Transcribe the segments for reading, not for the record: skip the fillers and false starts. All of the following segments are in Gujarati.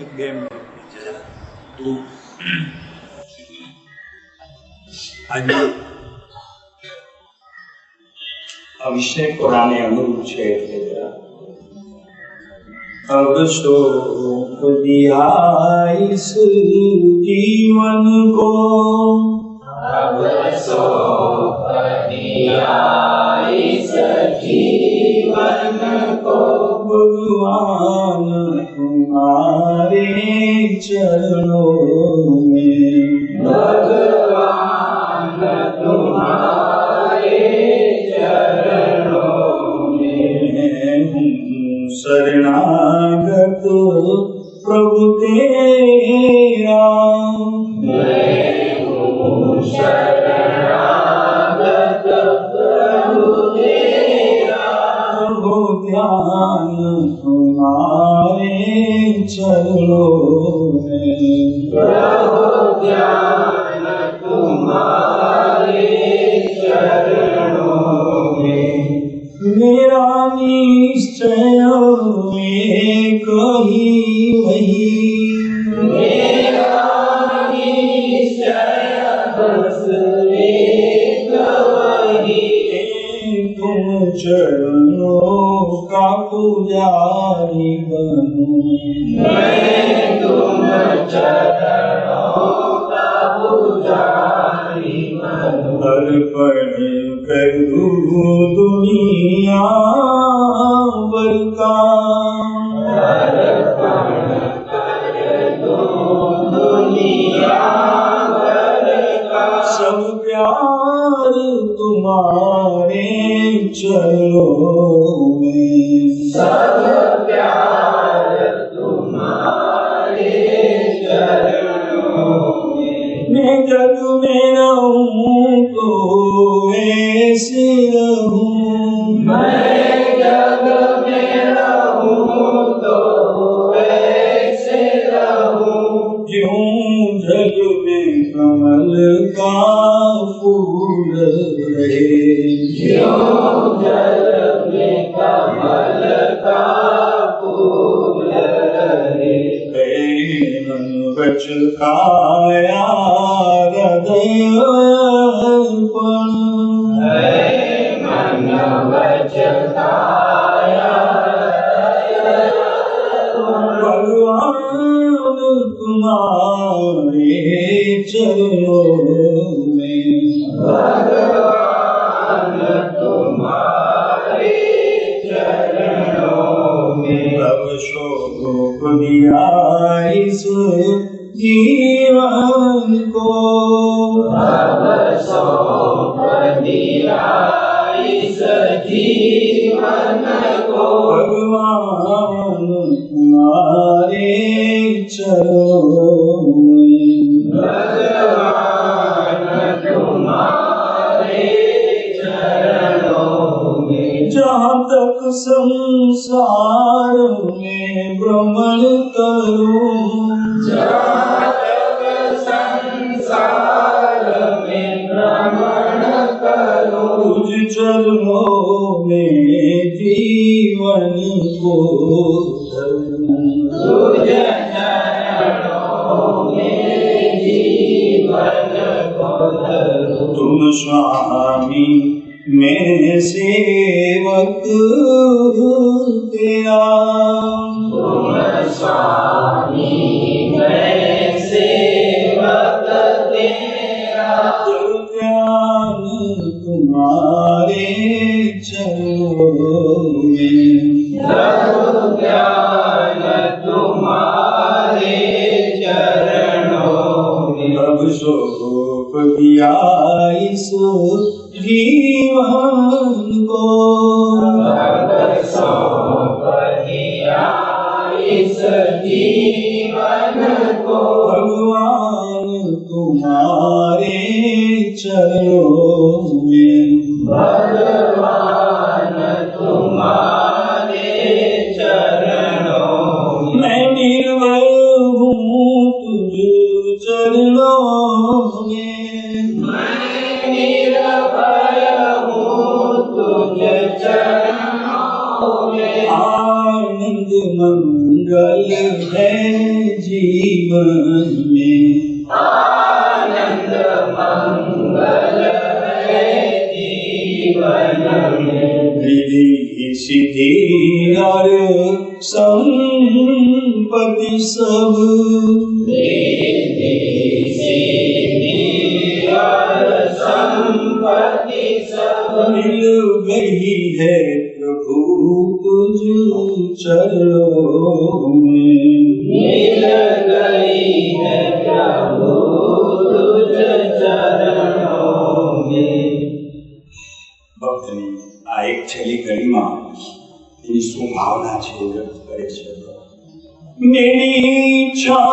એક બે મિનિટ તો આજે આ વિષય પુરાણે અનુરૂપ છે એટલે अब शोक दिया इस जीवन को, अब शोक दिया इस जीवन को, भगवान तुम्हारे चरणों में, भगवान तुम्हारे चरणों में, शरणागत प्रभु तेरा, मैं हूँ शरणागत प्रभु तेरा, प्रभु ध्यान तुम्हारे चरणों में, प्रभु ध्यान तुम्हारे चरणों में, मेरा निश्चय एक ही वही, मेरा निश्चय बस एक वही, तुम चरणों का पुजारी बनूं, मैं तुम चरणों का पुजारी बनूं, अर्पण करूं दुनिया भर का, अर्पण कर दूं दुनिया भर का, सब प्यार तुम्हारे चरणों में, सब प्यार तुम्हारे चरणों में, मैं जग में रहूं तो ऐसे रहूं, मैं जग में रहूं तो ऐसे रहूं, ज्यों जग में कमल का फूल रहे, ज्यों जल में कमल का फूल रहे, मन बच काया हृदय अर्पण, मन वच काया भगवान तुम्हारे चरणों में, भगवान तुम्हारे चरणों में, अब शोक दिया इस जीवन को, अब सौंप दिया इस जीवन को, भगवान तुम्हारे चरणों में, भगवान तुम्हारे चरणों में, जहाँ तक संसार में भ्रमण करूं, जहाँ तक संसार में भ्रमण करूं, तुझ चरणों में जीवन को धरूं, तुझ चरणों में जीवन को धरूं, तुम स्वामी मैं सेवक तेरा, तुम स्वामी मैं सेवक तेरा, ध्यान तुम्हारे चरणों में, प्रभु ज्ञान तुम्हारे चरणों में, अब सौंप दिया इस जीवन को, अब सौंप दिया इस जीवन को, भगवान तुम्हारे चरणों में, भगवान तुम्हारे चरणों में, मैं निर्भय हूँ तुझ चरणों में, मैं निर्भय हूँ तुझ चरणों में आनंद मंगल है जीवन में, आनंद मंगल है जीवन में। रिद्धि सिद्धि और संपत्ति सब, रिद्धि सिद्धि और संपत्ति सब मिल गई है प्रभु तुझ चरणों में, मिल गई है प्रभु तुझ चरणों में। ભક્તની આ એક છેલ્લી કડીમાં એની શું ભાવના છે વ્યક્ત કરે છે. મેરી ઈચ્છા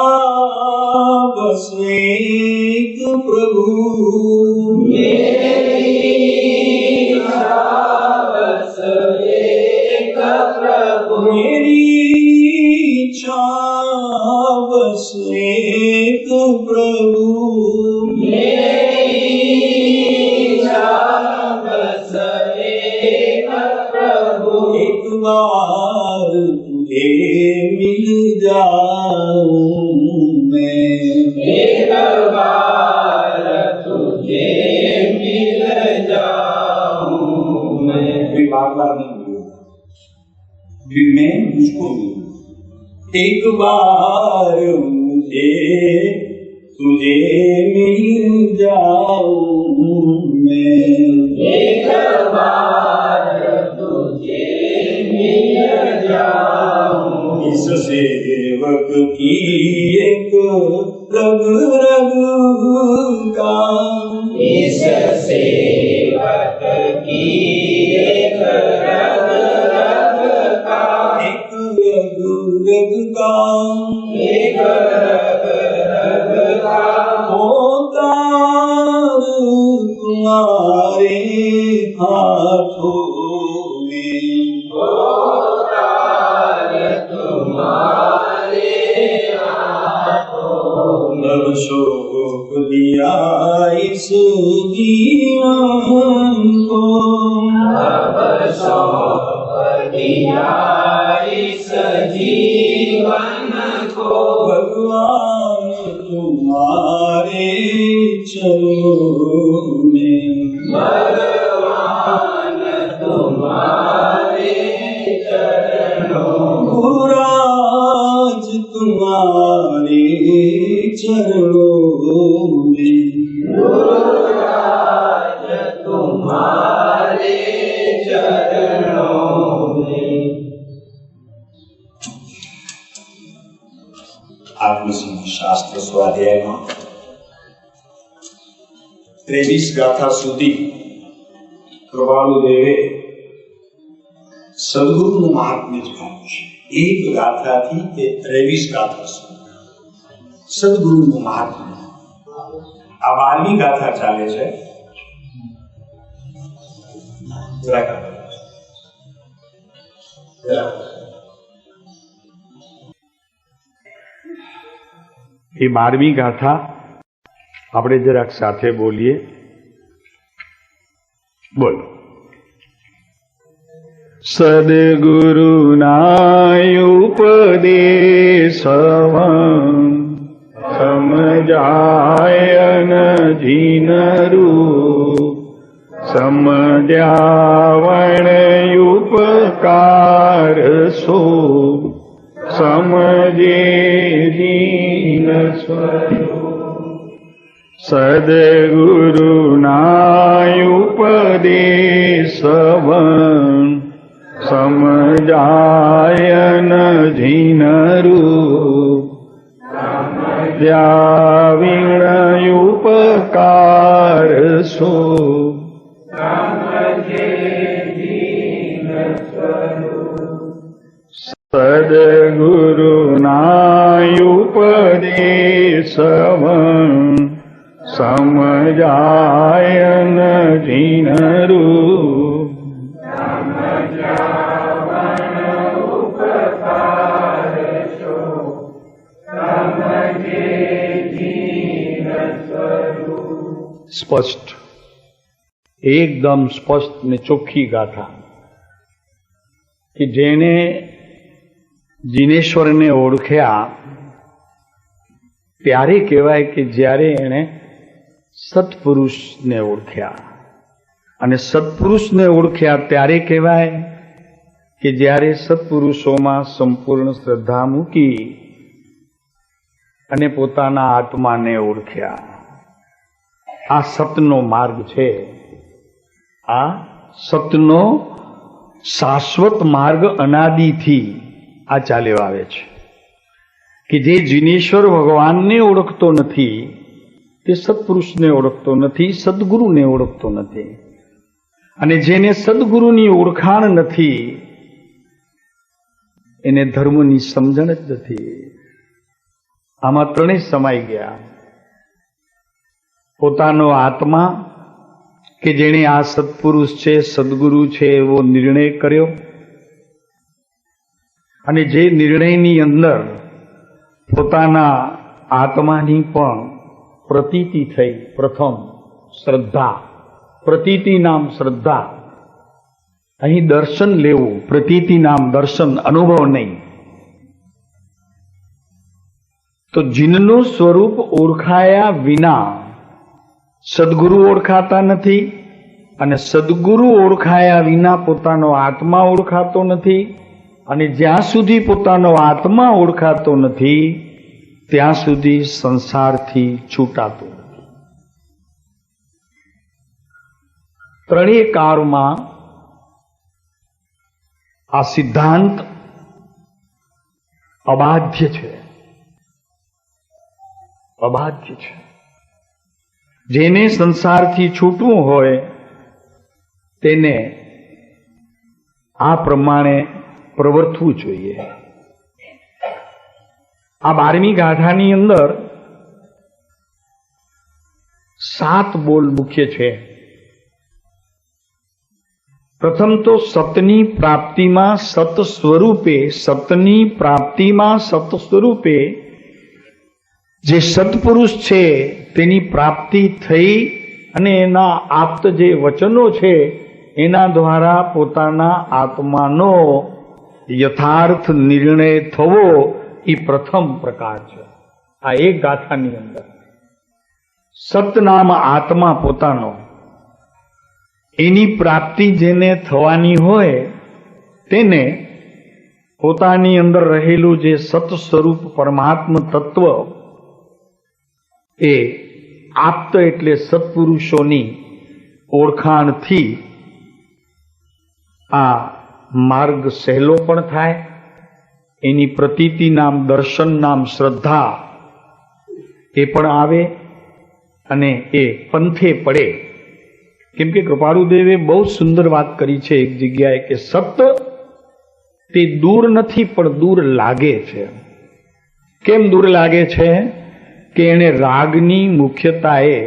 બસ એક પ્રભુ, मेरी इच्छा बस एक प्रभु, मेरी ઈચ્છા બસ એક પ્રભુ, मेरी इच्छा बस एक प्रभु। एक बार तुझे मिल जाऊं मैं, एक बार तुझे मिल जाऊं मैं। फिर बार बार नहीं मिलूंगा, फिर मैं मुझको मिलूंगा। एक बार मुझे तुझे मिल जाऊं मैं, एक बार तुझे मिल जाऊं। इस सेवक की एक रग रग का, इस सेवक की एक रग रग का, एक रग रग का, एक रग रग का होता तुम्हारे हाथों में, होता तुम्हारे हाथों में। अब शोक दिया इस जीवन को, अब सौंप दिया इस जीवन को भगवान तुम्हारे चरणों में, भगवान तुम्हारे चरणों गुरुराज तुम्हारे चरणों में, गुरुराज तुम्हारे चरणों में। આત્મસિંહ શાસ્ત્ર સ્વાધ્યાયમાં 23 ગાથા સુધી કૃપાળુ દેવે સદગુરુનું મહાત્મ્ય જ ગાયું છે. એક ગાથાથી તે 23 ગાથા સુધી સદગુરુનું મહાત્મ્ય. આ 12મી ગાથા ચાલે છે. એ 12મી ગાથા આપણે જરાક સાથે બોલીએ. બોલો. સદગુરુના ઉપદેશ સમજાય ન જીનરૂ, સમજાવણ ઉપકાર સો સમજે જીન સ્વરૂપ. સદગુરુના ઉપદેશ સમજાય ન જીનરૂપ, સમજાવીણ ઉપકાર સો સદગુરુના ઉપદેશ સમજાય ન જીનરૂપ, સ્પષ્ટ, એકદમ સ્પષ્ટ ને ચોખ્ખી ગાથા. કે જેણે જીનેશ્વરને ઓળખ્યા ત્યારે કહેવાય કે જ્યારે એણે સત્પુરુષને ઓળખ્યા, અને સત્પુરુષને ઓળખ્યા ત્યારે કહેવાય કે જ્યારે સત્પુરુષોમાં સંપૂર્ણ શ્રદ્ધા મૂકી અને પોતાના આત્માને ઓળખ્યા. આ સતનો માર્ગ છે. આ સતનો શાશ્વત માર્ગ અનાદિથી આ ચાલ્યો આવે છે. કે જે જીનેશ્વર ભગવાનને ઓળખતો નથી તે સત્પુરુષને ઓળખતો નથી, સદગુરુને ઓળખતો નથી. અને જેને સદગુરુની ઓળખાણ નથી એને ધર્મની સમજણ જ નથી. આમાં ત્રણેય સમાઈ ગયા. પોતાનો આત્મા કે જેણે આ સત્પુરુષ છે, સદગુરુ છે એવો નિર્ણય કર્યો, અને જે નિર્ણયની અંદર પોતાના આત્માની પણ પ્રતીતિ થઈ. પ્રથમ શ્રદ્ધા, પ્રતીતિ નામ શ્રદ્ધા. અહીં દર્શન લેવું, પ્રતીતિ નામ દર્શન, અનુભવ નહીં. તો જીનનું સ્વરૂપ ઓળખાયા વિના સદગુરુ ઓળખાતા નથી, અને સદગુરુ ઓળખાયા વિના પોતાનો આત્મા ઓળખાતો નથી. અને જ્યાં સુધી પોતાનો આત્મા ઓળખાતો નથી ત્યાં સુધી સંસારથી છૂટાતો નથી. ત્રણેય કાળમાં આ સિદ્ધાંત અબાધ્ય છે. અબાધ્ય છે. જેને સંસારથી છૂટવું હોય તેને આ પ્રમાણે પ્રવર્તવું જોઈએ. આ 12મી ગાથાની અંદર 7 બોલ મુખ્ય છે. પ્રથમ તો સતની પ્રાપ્તિમાં સત સ્વરૂપે, સતની પ્રાપ્તિમાં સત સ્વરૂપે જે સત્પુરુષ છે તેની પ્રાપ્તિ થઈ અને એના આપ્ત જે વચનો છે એના દ્વારા પોતાના આત્માનો યથાર્થ નિર્ણય થવો એ પ્રથમ પ્રકાર છે. આ એક ગાથાની અંદર સતનામ આત્મા પોતાનો, એની પ્રાપ્તિ જેને થવાની હોય તેને પોતાની અંદર રહેલું જે સત સ્વરૂપ પરમાત્મ તત્વ એ આપ્ત એટલે સત્પુરુષોની ઓળખાણથી આ માર્ગ સહેલો પણ થાય. એની પ્રતીતિ નામ દર્શન નામ શ્રદ્ધા એ પણ આવે અને એ પંથે પડે. કેમ કે કૃપાળુદેવે બહુ સુંદર વાત કરી છે એક જગ્યાએ કે સત તે દૂર નથી પણ દૂર લાગે છે. કેમ દૂર લાગે છે? કે એણે રાગની મુખ્યતાએ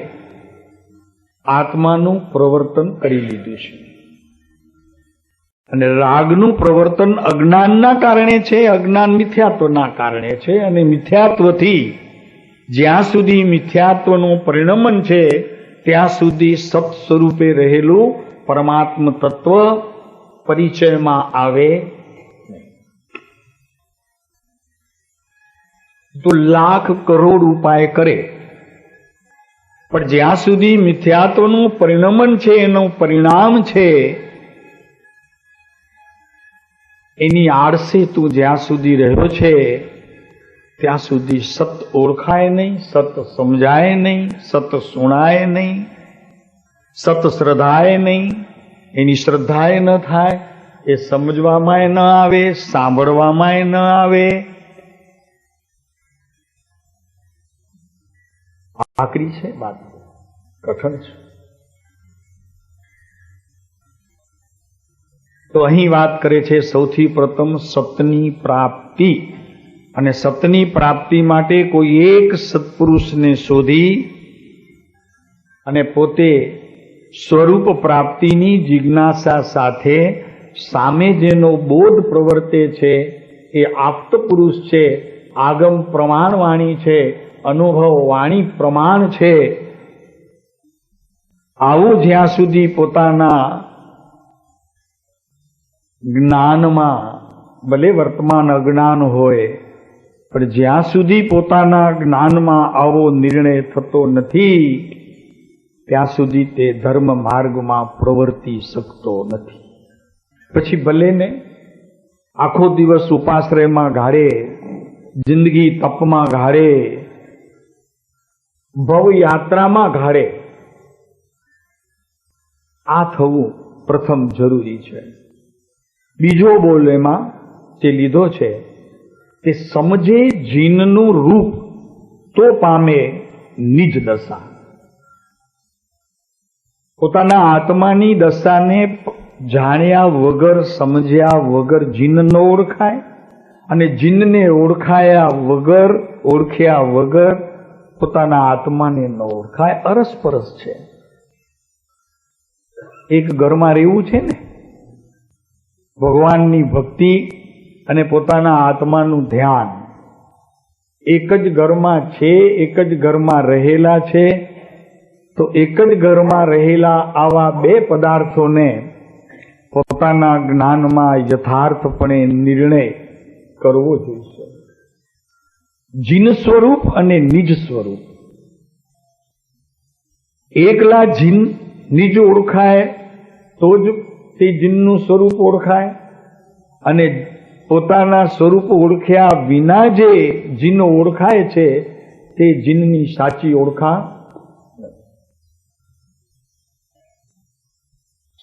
આત્માનું પ્રવર્તન કરી લીધું છે. અને રાગનું પ્રવર્તન અજ્ઞાનના કારણે છે, અજ્ઞાન મિથ્યાત્વના કારણે છે. અને મિથ્યાત્વથી જ્યાં સુધી મિથ્યાત્વનું પરિણમન છે ત્યાં સુધી સત સ્વરૂપે રહેલું પરમાત્મ તત્વ પરિચયમાં આવે નહીં. તો લાખ કરોડ ઉપાય કરે પણ જ્યાં સુધી મિથ્યાત્વનું પરિણમન છે, એનું પરિણામ છે, એની આડસે તું જ્યાં સુધી રહ્યો છે ત્યાં સુધી સત ઓળખાય નહીં, સત સમજાય નહીં, સત સુણાય નહીં, સત શ્રદ્ધાય નહીં. એની શ્રદ્ધાય ન થાય, એ સમજવામાંય ન આવે, સાંભળવામાંય ન આવે. આકરી છે વાત, કઠણ છે. તો અહીં વાત કરે છે સૌથી પ્રથમ સતની પ્રાપ્તિ. અને સતની પ્રાપ્તિ માટે કોઈ એક સત્પુરુષને શોધી અને પોતે સ્વરૂપ પ્રાપ્તિની જિજ્ઞાસા સાથે સામે જેનો બોધ પ્રવર્તે છે એ આપ્ત પુરુષ છે, આગમ પ્રમાણ વાણી છે, અનુભવ વાણી પ્રમાણ છે. આવું જ્યાં સુધી પોતાના જ્ઞાનમાં ભલે વર્તમાન અજ્ઞાન હોય, પણ જ્યાં સુધી પોતાના જ્ઞાનમાં આવો નિર્ણય થતો નથી ત્યાં સુધી તે ધર્મ માર્ગમાં પ્રવર્તી શકતો નથી. પછી ભલે ને આખો દિવસ ઉપાશ્રયમાં ગાળે, જિંદગી તપમાં ગાળે, ભવ યાત્રામાં ગાળે, આ થવું પ્રથમ જરૂરી છે. બીજો બોલ એમાં જે લીધો છે તે સમજે જીનનું રૂપ તો પામે નિજ દશા. પોતાના આત્માની દશાને જાણ્યા વગર, સમજ્યા વગર જીન ન ઓળખાય, અને જીનને ઓળખાયા વગર, ઓળખ્યા વગર પોતાના આત્માને ન ઓળખાય. અરસપરસ છે. એક ઘરમાં રહેવું છે ને, ભગવાનની ભક્તિ અને પોતાના આત્માનું ધ્યાન એક જ ઘરમાં છે, એક જ ઘરમાં રહેલા છે. તો એક જ ઘરમાં રહેલા આવા બે પદાર્થોને પોતાના જ્ઞાનમાં યથાર્થપણે નિર્ણય કરવો જોઈશે. જીન સ્વરૂપ અને નિજ સ્વરૂપ. એકલા જીન નિજ ઓળખાય તો જ તે જીનનું સ્વરૂપ ઓળખાય, અને પોતાના સ્વરૂપ ઓળખ્યા વિના જે જીન ઓળખાય છે તે જીનની સાચી ઓળખાણ.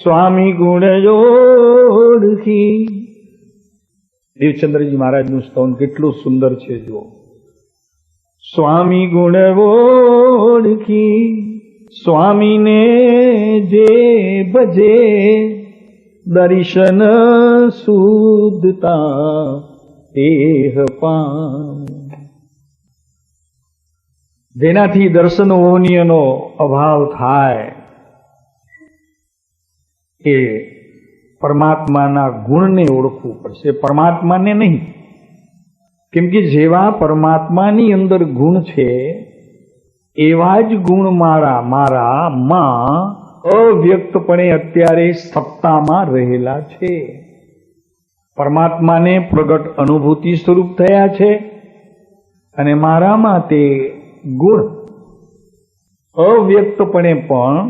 સ્વામી ગુણ ઓળખી. દેવચંદ્રજી મહારાજનું સ્તવન કેટલું સુંદર છે જુઓ. સ્વામી ગુણ ઓળખી, સ્વામીને જે ભજે, દર્શન શુદ્ધતા દેહ પામ. જેનાથી દર્શનોનિયનો અભાવ થાય એ પરમાત્માના ગુણને ઓળખવું પડશે, પરમાત્માને નહીં. કેમ કે જેવા પરમાત્માની અંદર ગુણ છે એવા જ ગુણ મારામાં અવ્યક્તપણે અત્યારે સત્તામાં રહેલા છે. પરમાત્માને પ્રગટ અનુભૂતિ સ્વરૂપ થયા છે અને મારામાં તે ગુણ અવ્યક્તપણે પણ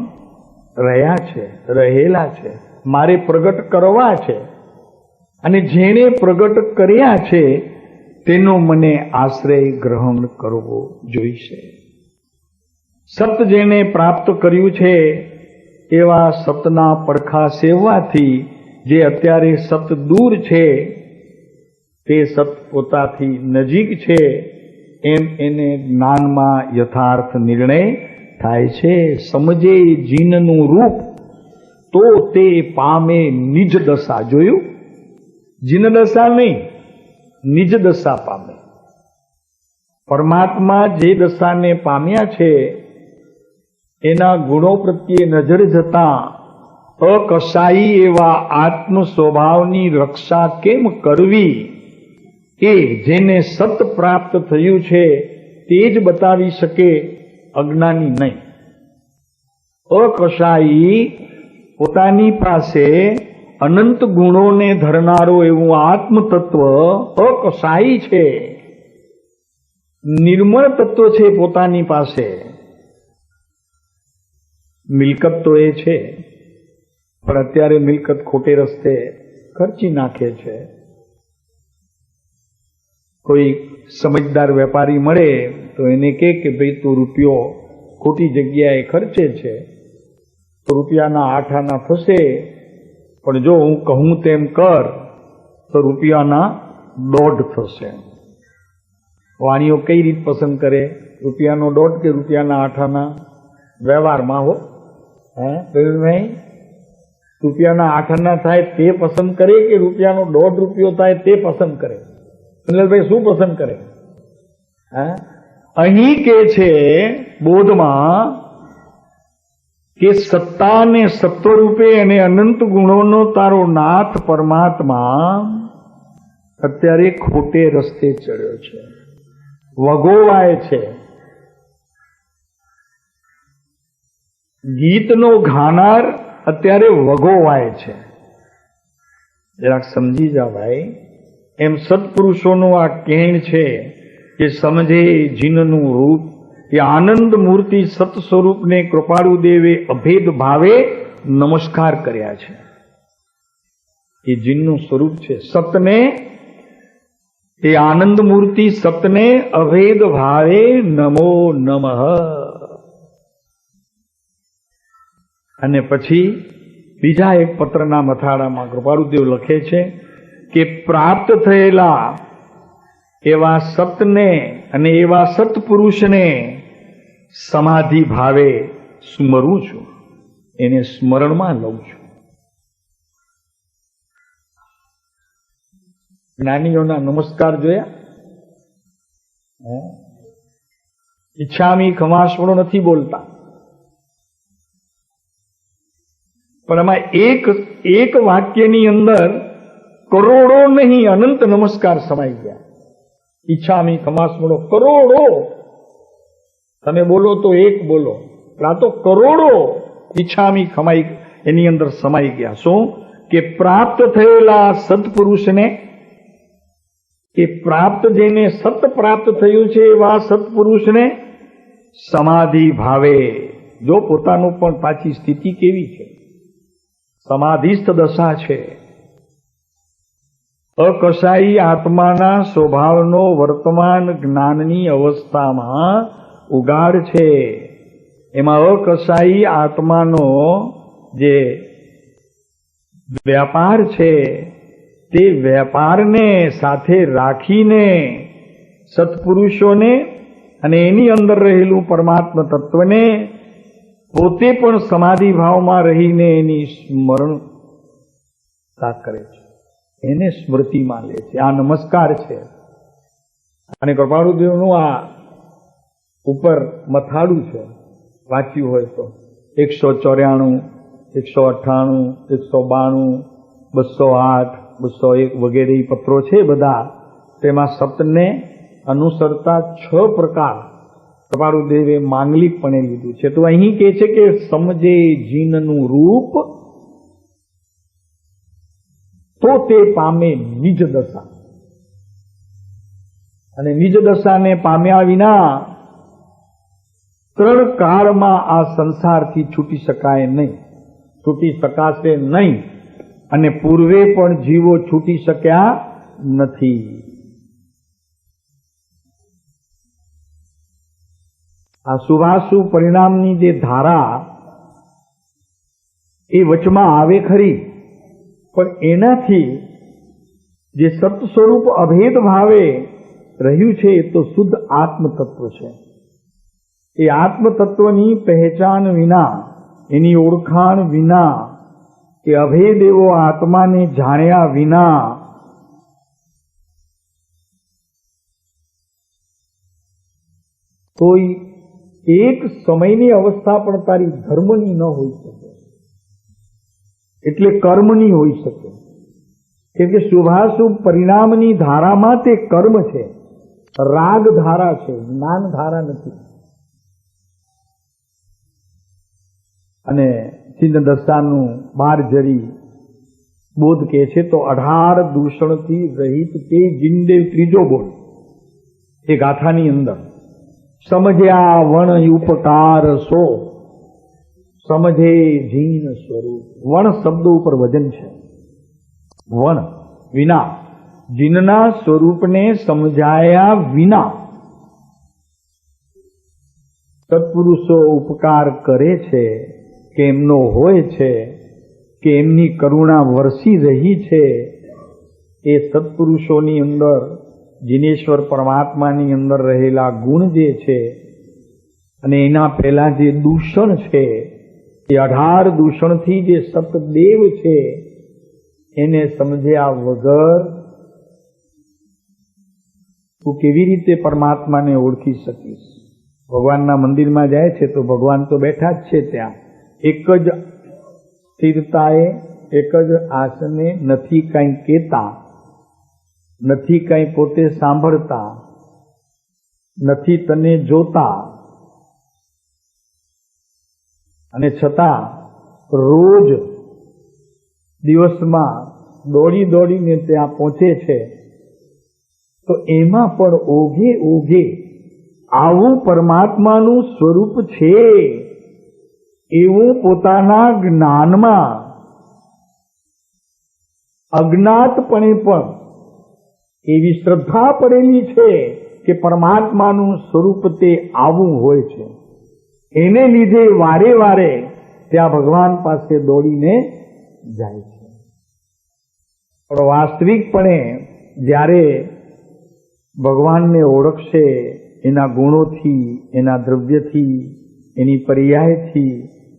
રહ્યા છે, રહેલા છે. મારે પ્રગટ કરવા છે, અને જેણે પ્રગટ કર્યા છે તેનો મને આશ્રય ગ્રહણ કરવો જોઈશે. સત જેને પ્રાપ્ત કર્યું છે એવા સતના પડખા સેવવાથી જે અત્યારે સત દૂર છે તે સત પોતાથી નજીક છે એમ એને જ્ઞાનમાં યથાર્થ નિર્ણય થાય છે. સમજે જીનનું રૂપ તો તે પામે નિજ દશા. જોયું? જીન દશા નહીં, નિજ દશા પામે. પરમાત્મા જે દશાને પામ્યા છે એના ગુણો પ્રત્યે નજર જતા અકશાયી એવા આત્મ સ્વભાવની રક્ષા કેમ કરવી એ જેને સત પ્રાપ્ત થયું છે તે જ બતાવી શકે, અજ્ઞાની નહીં. અકશાયી પોતાની પાસે અનંત ગુણોને ધરનારો એવું આત્મ તત્વ અકશાયી છે, નિર્મળ તત્વ છે પોતાની પાસે. મિલકત તો એ છે, પણ અત્યારે મિલકત ખોટે રસ્તે ખર્ચી નાખે છે. કોઈ સમજદાર વેપારી મળે તો એને કહે કે ભાઈ તું રૂપિયો ખોટી જગ્યાએ ખર્ચે છે તો રૂપિયાના 8 આના થશે, પણ જો હું કહું તેમ કર તો રૂપિયાના 1.5 થશે. વાણીઓ કઈ રીત પસંદ કરે? રૂપિયાનો 1.5 કે રૂપિયાના 8 આના? વ્યવહારમાં હો, રૂપિયાના 8 આના થાય તે પસંદ કરે કે રૂપિયાનો 1.5 રૂપિયો થાય તે પસંદ કરે? સુનિલભાઈ શું પસંદ કરે? અહીં કે છે બોધમાં કે સત્તા ને સત્વરૂપે અને અનંત ગુણોનો તારો નાથ પરમાત્મા અત્યારે ખોટે રસ્તે ચડ્યો છે, વગોવાય છે. ગીતનો ગાનાર અત્યારે વગોવાય છે. જરાક સમજી જા ભાઈ. એમ સત્પુરુષોનું આ કહેણ છે કે સમજે જીનનું રૂપ એ આનંદ મૂર્તિ સત સ્વરૂપને કૃપાળુ દેવે અભેદ ભાવે નમસ્કાર કર્યા છે. એ જીનનું સ્વરૂપ છે. સતને એ આનંદ મૂર્તિ સતને અભેદ ભાવે નમો નમઃ. અને પછી બીજા એક પત્રના મથાળામાં કૃપાળુદેવ લખે છે કે પ્રાપ્ત થયેલા એવા સતને અને એવા સત્પુરુષને સમાધિ ભાવે સ્મરું છું, એને સ્મરણમાં લઉં છું. જ્ઞાનીઓના નમસ્કાર જોયા? ઈચ્છામી ખમાસણો નથી બોલતા, પણ એમાં એક વાક્યની અંદર કરોડો નહીં અનંત નમસ્કાર સમાઈ ગયા. ઈચ્છામી ખમાસણો કરોડો. તમે બોલો તો એક બોલો, આ તો કરોડો ઈચ્છામી ખમાઈ એની અંદર સમાઈ ગયા. શું કે પ્રાપ્ત થયેલા સત્પુરુષને, કે પ્રાપ્ત જેને સત પ્રાપ્ત થયું છે એવા સત્પુરુષને સમાધિ ભાવે. જો પોતાનું પણ પાછી સ્થિતિ કેવી છે? સમાધિસ્થ દશા છે. અકશાયી આત્માના સ્વભાવનો વર્તમાન જ્ઞાનની અવસ્થામાં ઉગાડ છે. એમાં અકશાયી આત્માનો જે વ્યાપાર છે તે વેપારને સાથે રાખીને સત્પુરુષોને અને એની અંદર રહેલું પરમાત્મા તત્વને પોતે પણ સમાધિ ભાવમાં રહીને એની સ્મરણતા કરે છે, એને સ્મૃતિમાં લે છે. આ નમસ્કાર છે. અને કૃપાળુદેવનું આ ઉપર મથાળું છે, વાંચ્યું હોય તો 194, 198, 192, 208, 201 વગેરે પત્રો છે બધા. તેમાં સતને અનુસરતા 6 પ્રકાર કૃપાળુદેવે માંગલિકપણે લીધું છે. તો અહીં કહે છે કે સમજે જીનનું રૂપ તો તે પામે નિજ દશા. અને નિજ દશાને પામ્યા વિના 3 કાળમાં આ સંસારથી છૂટી શકાય નહીં, છૂટી શકાશે નહીં. અને પૂર્વે પણ જીવો છૂટી શક્યા નથી. આ શુભાશુ પરિણામની જે ધારા એ વચમાં આવે ખરી, પણ એનાથી જે સત સ્વરૂપ અભેદ ભાવે રહ્યું છે એ તો શુદ્ધ આત્મતત્વ છે. એ આત્મતત્વની પહેચાન વિના, એની ઓળખાણ વિના, કે અભેદ એવો આત્માને જાણ્યા વિના કોઈ એક સમયની અવસ્થા પણ તારી ધર્મની ન હોઈ શકે, એટલે કર્મની હોઈ શકે. કેમ કે શુભાશુભ પરિણામની ધારામાં તે કર્મ છે, રાગ ધારા છે, જ્ઞાન ધારા નથી. અને ચિન્ન દશાનું 12 જરી બોધ કહે છે તો 18 દૂષણથી રહિત તે જીનદેવ ત્રીજો બોધ એ ગાથાની અંદર સમજ્યા વણ ઉપકાર સો સમજે જીન સ્વરૂપ. વણ શબ્દ ઉપર વજન છે. વણ વિના, જીનના સ્વરૂપને સમજાયા વિના સત્પુરુષો ઉપકાર કરે છે કે એમનો હોય છે, કે એમની કરુણા વરસી રહી છે. એ સત્પુરુષોની અંદર જીનેશ્વર પરમાત્માની અંદર રહેલા ગુણ જે છે અને એના પહેલા જે દૂષણ છે એ 18 દૂષણથી જે સતદેવ છે એને સમજ્યા વગર તું કેવી રીતે પરમાત્માને ઓળખી શકીશ? ભગવાનના મંદિરમાં જાય છે તો ભગવાન તો બેઠા જ છે ત્યાં, એક જ સ્થિરતાએ, એક જ આસને, નથી કંઈ કહેતા, નથી કંઈ પોતે સાંભળતા, નથી તને જોતા, અને છતાં રોજ દિવસમાં દોડી દોડીને ત્યાં પહોંચે છે, તો એમાં પણ ઓઘે ઓઘે આવું પરમાત્માનું સ્વરૂપ છે એવું પોતાના જ્ઞાનમાં અજ્ઞાતપણે પણ એવી શ્રદ્ધા પડેલી છે કે પરમાત્માનું સ્વરૂપ તે આવું હોય છે. એને લીધે વારે વારે ત્યાં ભગવાન પાસે દોડીને જાય છે. પણ વાસ્તવિકપણે જ્યારે ભગવાનને ઓળખશે એના ગુણોથી, એના દ્રવ્યથી, એની પર્યાયથી,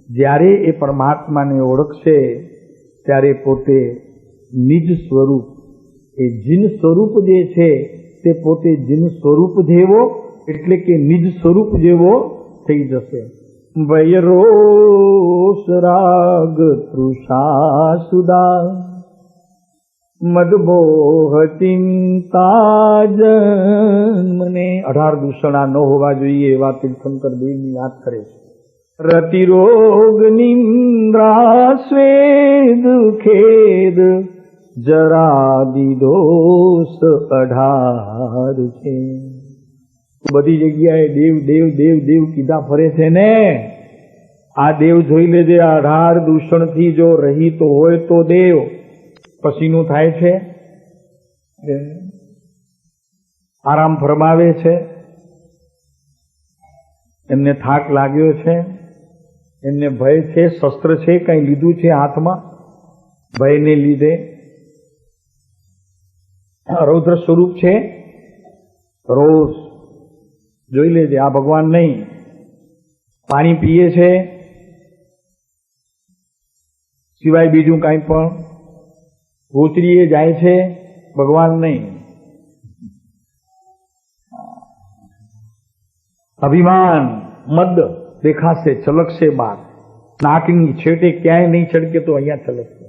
જ્યારે એ પરમાત્માને ઓળખશે ત્યારે પોતે નિજ સ્વરૂપ, એ જીન સ્વરૂપ જે છે તે પોતે જીન સ્વરૂપ જેવો એટલે કે નિજ સ્વરૂપ જેવો થઈ જશે. વૈરોષ રાગ તૃષા સુદા મદમોહ ચિંતા જન્મને 18 દૂષણા ન હોવા જોઈએ એવા તીર્થંકર દેવની વાત કરે છે. રતિરોગ નિંદ્રા સ્વેદ ખેદ જરાદી દોષ 18 છે. બધી જગ્યાએ દેવ દેવ દેવ દેવ કીધા ફરે છે ને. આ દેવ જોઈ લેજે, 18 દૂષણથી જો રહિત હોય તો દેવ. પછીનું થાય છે આરામ ફરમાવે છે, એમને થાક લાગ્યો છે, એમને ભય છે, શસ્ત્ર છે, કંઈ લીધું છે હાથમાં, ભયને લીધે રૌદ્ર સ્વરૂપ છે, રોષ. જોઈ લેજે, આ ભગવાન નહીં. પાણી પીએ છે સિવાય બીજું કાંઈ પણ, ભૂતરીએ જાય છે, ભગવાન નહીં. અભિમાન મદ દેખાશે, છલકશે બાર. નાકની છેટે ક્યાંય નહીં છડકે તો અહીંયા છલકશે.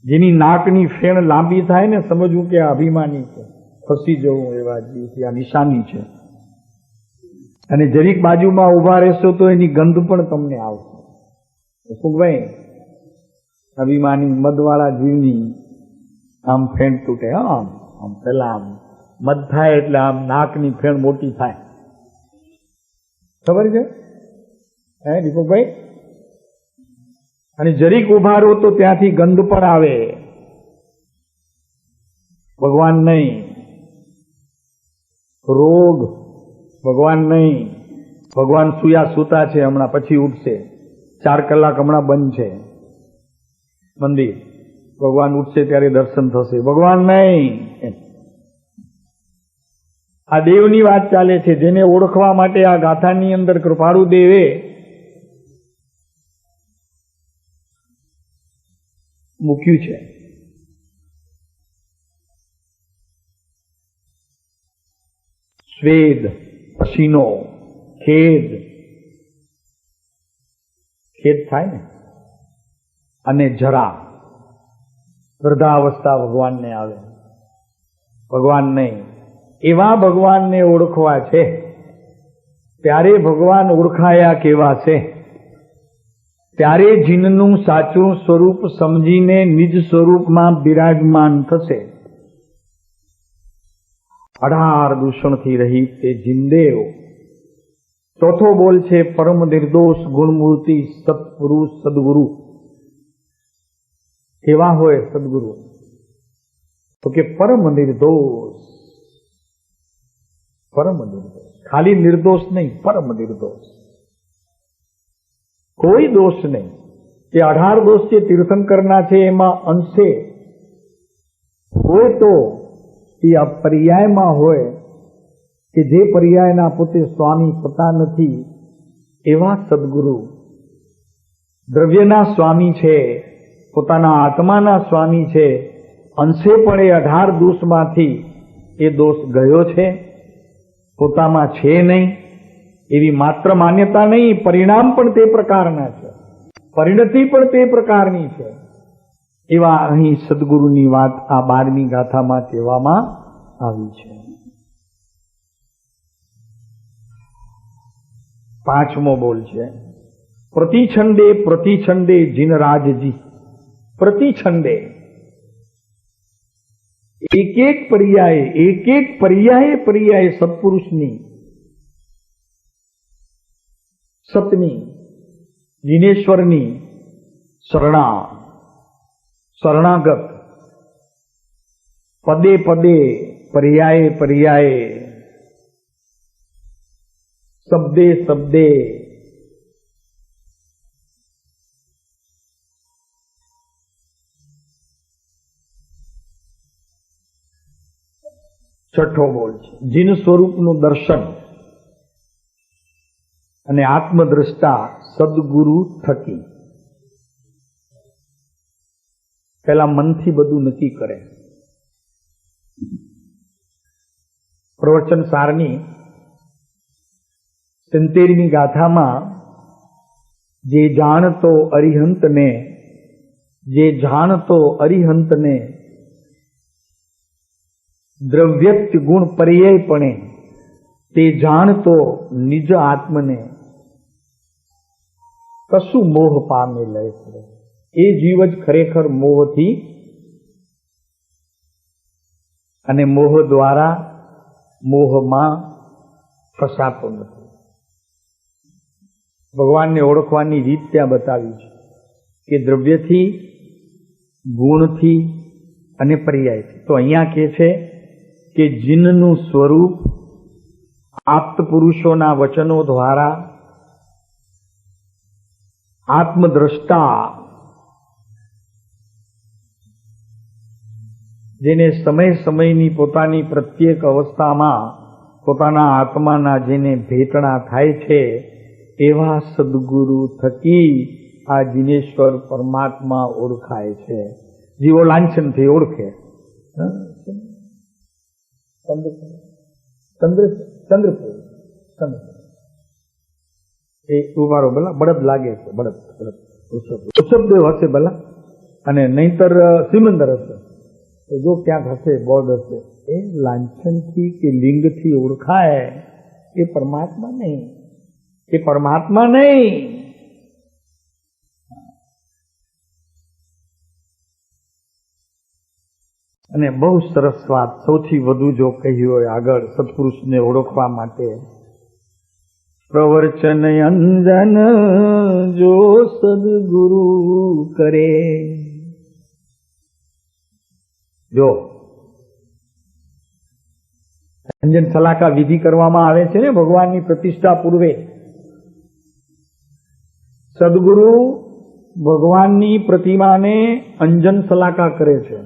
જેની નાકની ફેણ લાંબી થાય ને સમજવું કે આ અભિમાની છે, ફસી જવું એવા જીવથી આ નિશાની છે. અને જરીક બાજુમાં ઉભા રહેશો તો એની ગંધ પણ તમને આવશે. શું ભાઈ, અભિમાની મદવાળા જીવની આમ ફેણ તૂટે. આમ આમ પેલા આમ મદ થાય એટલે આમ નાકની ફેણ મોટી થાય, ખબર છે હે દીપકભાઈ? અને જરીક ઉભા રહો તો ત્યાંથી ગંધ પણ આવે. ભગવાન નહીં. રોગ ભગવાન નહીં. ભગવાન સુયા સૂતા છે, હમણાં પછી ઉઠશે. 4 કલાક હમણાં બંધ છે મંદિર, ભગવાન ઉઠશે ત્યારે દર્શન થશે. ભગવાન નહીં. આ દેવની વાત ચાલે છે, જેને ઓળખવા માટે આ ગાથાની અંદર કૃપાળુ દેવે મૂક્યું છે. સ્વેદ, પસીનો, ખેદ. ખેદ થાય ને, અને જરા, વૃદ્ધાવસ્થા ભગવાનને આવે. ભગવાન નહીં. એવા ભગવાનને ઓળખવા છે ત્યારે ભગવાન ઓળખાયા કેવા છે ત્યારે જીનનું સાચું સ્વરૂપ સમજીને નિજ સ્વરૂપમાં બિરાજમાન થશે. 18 દૂષણથી રહિત તે જીનદેવ. ચોથો બોલ છે પરમ નિર્દોષ ગુણમૂર્તિ સત્પુરુષ સદગુરુ. કેવા હોય સદગુરુ? તો કે પરમ નિર્દોષ. પરમ નિર્દોષ, ખાલી નિર્દોષ નહીં, પરમ નિર્દોષ. કોઈ દોષ નહીં. એ 18 દોષ જે તીર્થંકરના છે એમાં અંશે હોય તો એ આ પર્યાયમાં હોય કે જે પર્યાયના પોતે સ્વામી થતા નથી એવા સદગુરુ દ્રવ્યના સ્વામી છે, પોતાના આત્માના સ્વામી છે. અંશે પણ એ 18 દોષમાંથી એ દોષ ગયો છે, પોતામાં છે નહીં એવી માત્ર માન્યતા નહીં, પરિણામ પણ તે પ્રકારના છે, પરિણતિ પણ તે પ્રકારની છે. એવા અહીં સદગુરુની વાત આ 12મી ગાથામાં કહેવામાં આવી છે. 5મો બોલ છે પ્રતિછંડે પ્રતિછંડે જીનરાજજી. પ્રતિછંદે એક એક પર્યાયે સત્પુરુષની, સતની, જીનેશ્વરની શરણાગત, પદે પદે, પર્યાયે, શબ્દે, છઠ્ઠો બોલ છે જીન સ્વરૂપનું દર્શન અને આત્મદ્રષ્ટા સદગુરુ થકી. પેલા મનથી બધું નક્કી કરે. પ્રવચન સારની 70મી ગાથામાં જે જાણતો અરિહંતને દ્રવ્યત્ય ગુણ પર્યાયપણે તે જાણતો નિજ આત્મને કશું મોહ પામે લે છે. એ જીવ જ ખરેખર મોહથી અને મોહ દ્વારા મોહમાં ફસાતો નથી. ભગવાનને ઓળખવાની રીત ત્યાં બતાવી છે કે દ્રવ્યથી, ગુણથી અને પર્યાયથી. તો અહીંયા કહે છે કે જીનનું સ્વરૂપ આપ્ત પુરુષોના વચનો દ્વારા આત્મદ્રષ્ટા, જેને સમયની પોતાની પ્રત્યેક અવસ્થામાં પોતાના આત્માના જેને ભેટણા થાય છે, એવા સદગુરુ થકી આ જીનેશ્વર પરમાત્મા ઓળખાય છે. જીવો લાંછનથી ઓળખે. ચંદ્રપુર એ ઉભારો ભલા બળદ લાગે છે, બળદ ઋષભદેવ હશે ભલા, અને નહીતર સિમંદર હશે. તો જો ક્યાંક હશે, બોર્ડ હશે, એ લાંછનથી કે લિંગથી ઓળખાય. એ પરમાત્મા નહીં. અને બહુ સરસ વાત, સૌથી વધુ જો કહ્યું હોય આગળ સત્પુરુષને ઓળખવા માટે, પ્રવચન અંજન જો સદગુરુ કરે. જો અંજન સલાકા વિધિ કરવામાં આવે છે ને ભગવાનની પ્રતિષ્ઠા પૂર્વે. સદગુરુ ભગવાનની પ્રતિમાને અંજન સલાકા કરે છે,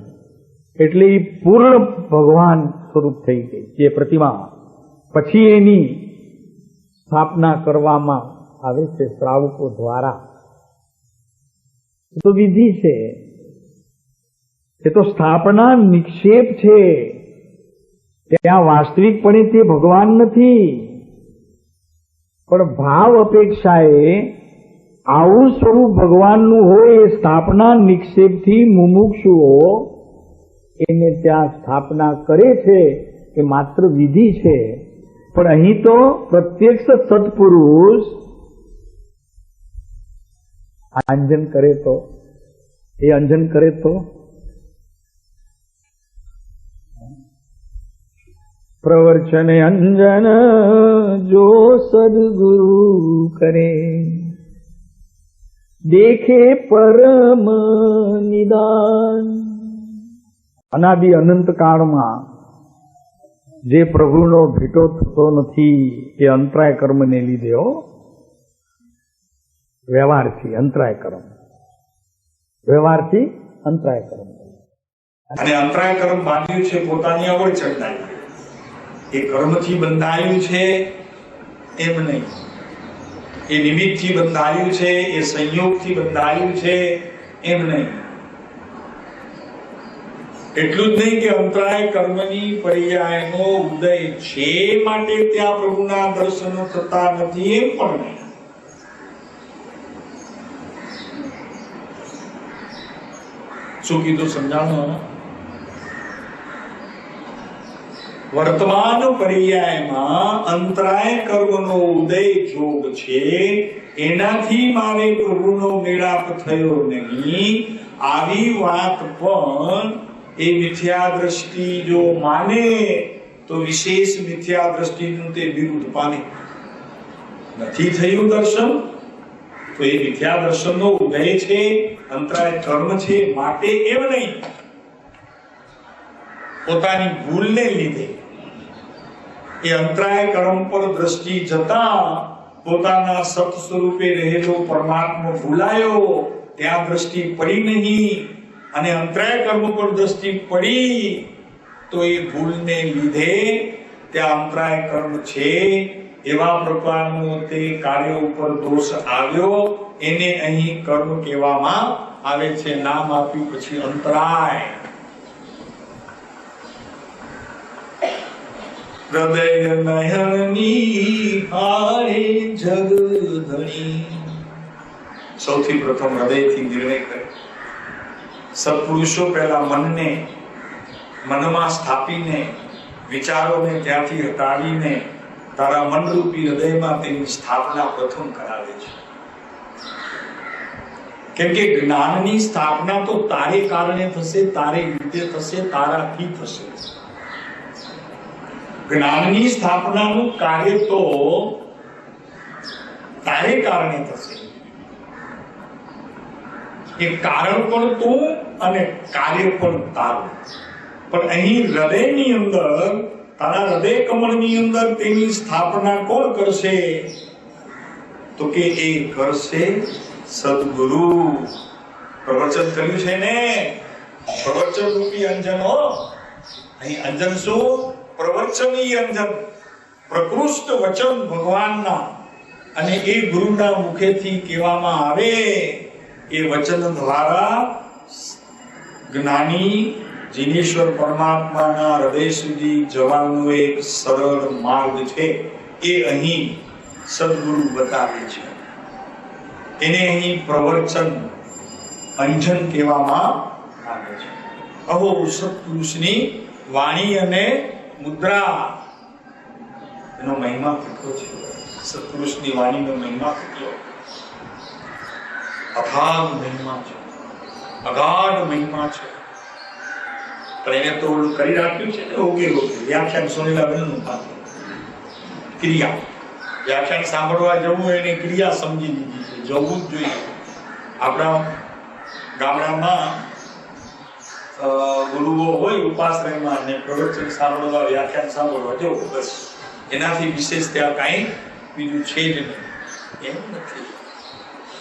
એટલે એ પૂર્ણ ભગવાન સ્વરૂપ થઈ ગઈ જે પ્રતિમા. પછી એની સ્થાપના કરવામાં આવે છે શ્રાવકો દ્વારા. તો વિધિ છે, એ તો સ્થાપના નિક્ષેપ છે. ત્યાં વાસ્તવિકપણે તે ભગવાન નથી, પણ ભાવ અપેક્ષાએ આવું સ્વરૂપ ભગવાનનું હોય. એ સ્થાપના નિક્ષેપથી મુમુક્ષુઓ એને ત્યાં સ્થાપના કરે છે. એ માત્ર વિધિ છે. પણ અહીં તો પ્રત્યક્ષ સત્પુરુષ અંજન કરે તો પ્રવચન અંજન જો સદગુરુ કરે, દેખે પરમ નિદાન. અનાદિ અનંત કાળમાં જે પ્રભુનો ભેટો થતો નથી એ અંતરાય કર્મને લીધે, વ્યવહારથી અંતરાય કર્મ, અને અંતરાય કર્મ બાંધ્યું છે પોતાની અવળ ચડતાઈ. એ કર્મથી બંધાયું છે એમ નહીં, એ નિમિત્તથી બંધાયું છે, એ સંયોગથી બંધાયું છે એમ નહીં. એટલું જ નહીં કે અંતરાય કર્મની પર્યાયનો ઉદય છે માટે ત્યાં પ્રભુના દર્શનો થતા નથી, એમ પણ નહીં. શું કીધું સમજાણું? વર્તમાન પર્યાયમાં અંતરાય કર્મનો ઉદય જોગ છે, એનાથી મારે પ્રભુનો મેળાપ થયો નહીં. આવી વાત પણ એ મિથ્યા દ્રષ્ટિ જો માને તો વિશેષ મિથ્યા દ્રષ્ટિનું તે વિરુદ્ધ પામે. નથી થયું દર્શન તો એ મિથ્યા દર્શનનો ઉદય છે, અંતરાય કર્મ છે, માટે એમ નહીં. પોતાની ભૂલને લીધે એ અંતરાય કર્મ પર દ્રષ્ટિ જતા પોતાના સત સ્વરૂપે રહેલો પરમાત્મા ભૂલાયો, ત્યાં દ્રષ્ટિ પડી નહીં અને અંતરાય કર્મ પર દ્રષ્ટિ પડી તો એ ભૂલને લીધે ત્યાં અંતરાય કર્મ છે એવા પ્રકારનો તે કાર્ય ઉપર દોષ આવ્યો, એને અહીં કર્મ કહેવામાં આવે છે. નામ આપ્યું પછી અંતરાય. હૃદય નયનની હારે જગધણી. સૌથી પ્રથમ હૃદયથી નિર્ણય કરે. સત્પુરુષો પહેલા મનમાં સ્થાપીને વિચારોને ત્યાંથી હટાવીને તારા મનરૂપી હૃદયમાં તેની સ્થાપના પ્રથમ કરાવે છે. કેમ કે જ્ઞાનની સ્થાપના તો તારે કારણે થશે, તારે લીધે થશે, તારાથી થશે. જ્ઞાનની સ્થાપનાનું કાર્ય તો તારે કારણે થશે. એ કારણ પણ તું અને કાર્ય પણ તારું. પણ અહીં હૃદયની અંદર, તારા હૃદય કમળની અંદર તેની સ્થાપના કોણ કરશે? તો કે એ કરશે સદગુરુ. પ્રવચન કર્યું છે ને, પ્રવચન રૂપી અંજન. અહીં અંજન શું? પ્રવચની અંજન, પ્રકૃષ્ટ વચન ભગવાનના, અને એ ગુરુના મુખેથી કહેવામાં આવે. એ વચન દ્વારા જ્ઞાની જીનેશ્વર પરમાત્માના હૃદય સુધી જવાનો એક સરળ માર્ગ છે. એ અહીં સદગુરુ બતાવે છે. એને અહીં પ્રવચન અંજન કહેવામાં આવે છે. અહો સત્પુરુષની વાણી અને મુદ્રા, એનો મહિમા કેટલો છે! સત્પુરુષની વાણીનો મહિમા કેટલો અગાધ મહિમા છે, અગાધ મહિમા છે. પણ એને તો ઓલું કરી રાખ્યું છે ને, ઓકે વ્યાખ્યાન સોનીલાબેનનું પાત્ર ક્રિયા. વ્યાખ્યાન સાંભળવા જવું એને ક્રિયા સમજી લીધી છે, જવું જ જોઈએ. આપણા ગામડામાં ગુરુઓ હોય ઉપાશ્રયમાં અને પ્રવચન સાંભળવા, વ્યાખ્યાન સાંભળવા જવું, બસ એનાથી વિશેષ ત્યાં કાંઈ બીજું છે જ નહીં. એમ નથી.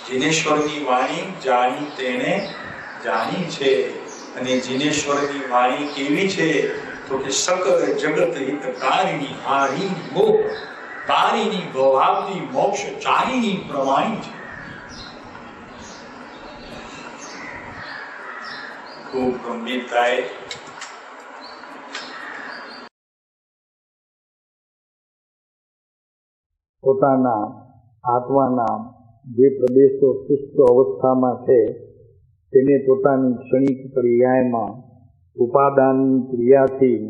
જીનેશ્વરની વાણી જાણી તેને જાણી છે. અને જીનેશ્વરની વાણી કેવી છે? તો કે સકલ જગત હિતકારિણી, હારી મોહ તારીની, ભવાબ્દી મોક્ષ ચારીની પ્રવાણી છે. ખૂબ ગંભીરતાએ પોતાના આત્માના જે પ્રદેશો શુષ્ક અવસ્થામાં છે તેને પોતાની ક્ષણિક ક્રિયામાં ઉપાદાનની ક્રિયાથી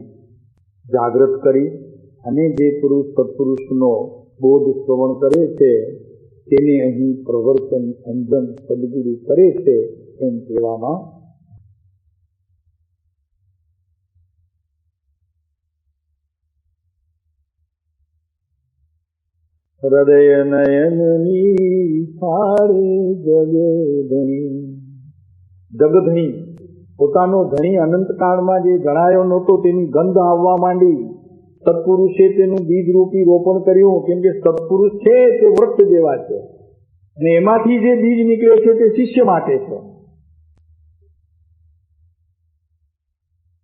જાગૃત કરી અને જે પુરુષ સત્પુરુષનો બોધ શ્રવણ કરે છે તેને અહીં પ્રવર્તન અંજન સદગુરુ કરે છે એમ કહેવામાં. હૃદય નયનની હારે જગધણી. જગધણી પોતાનો ધણી અનંતકાળમાં જે ગણાયો નહોતો તેની ગંધ આવવા માંડી. સત્પુરુષે તેનું બીજરૂપી રોપણ કર્યું. કેમ કે સત્પુરુષ છે તે વૃક્ષ જેવા છે અને એમાંથી જે બીજ નીકળે છે તે શિષ્ય માટે છે.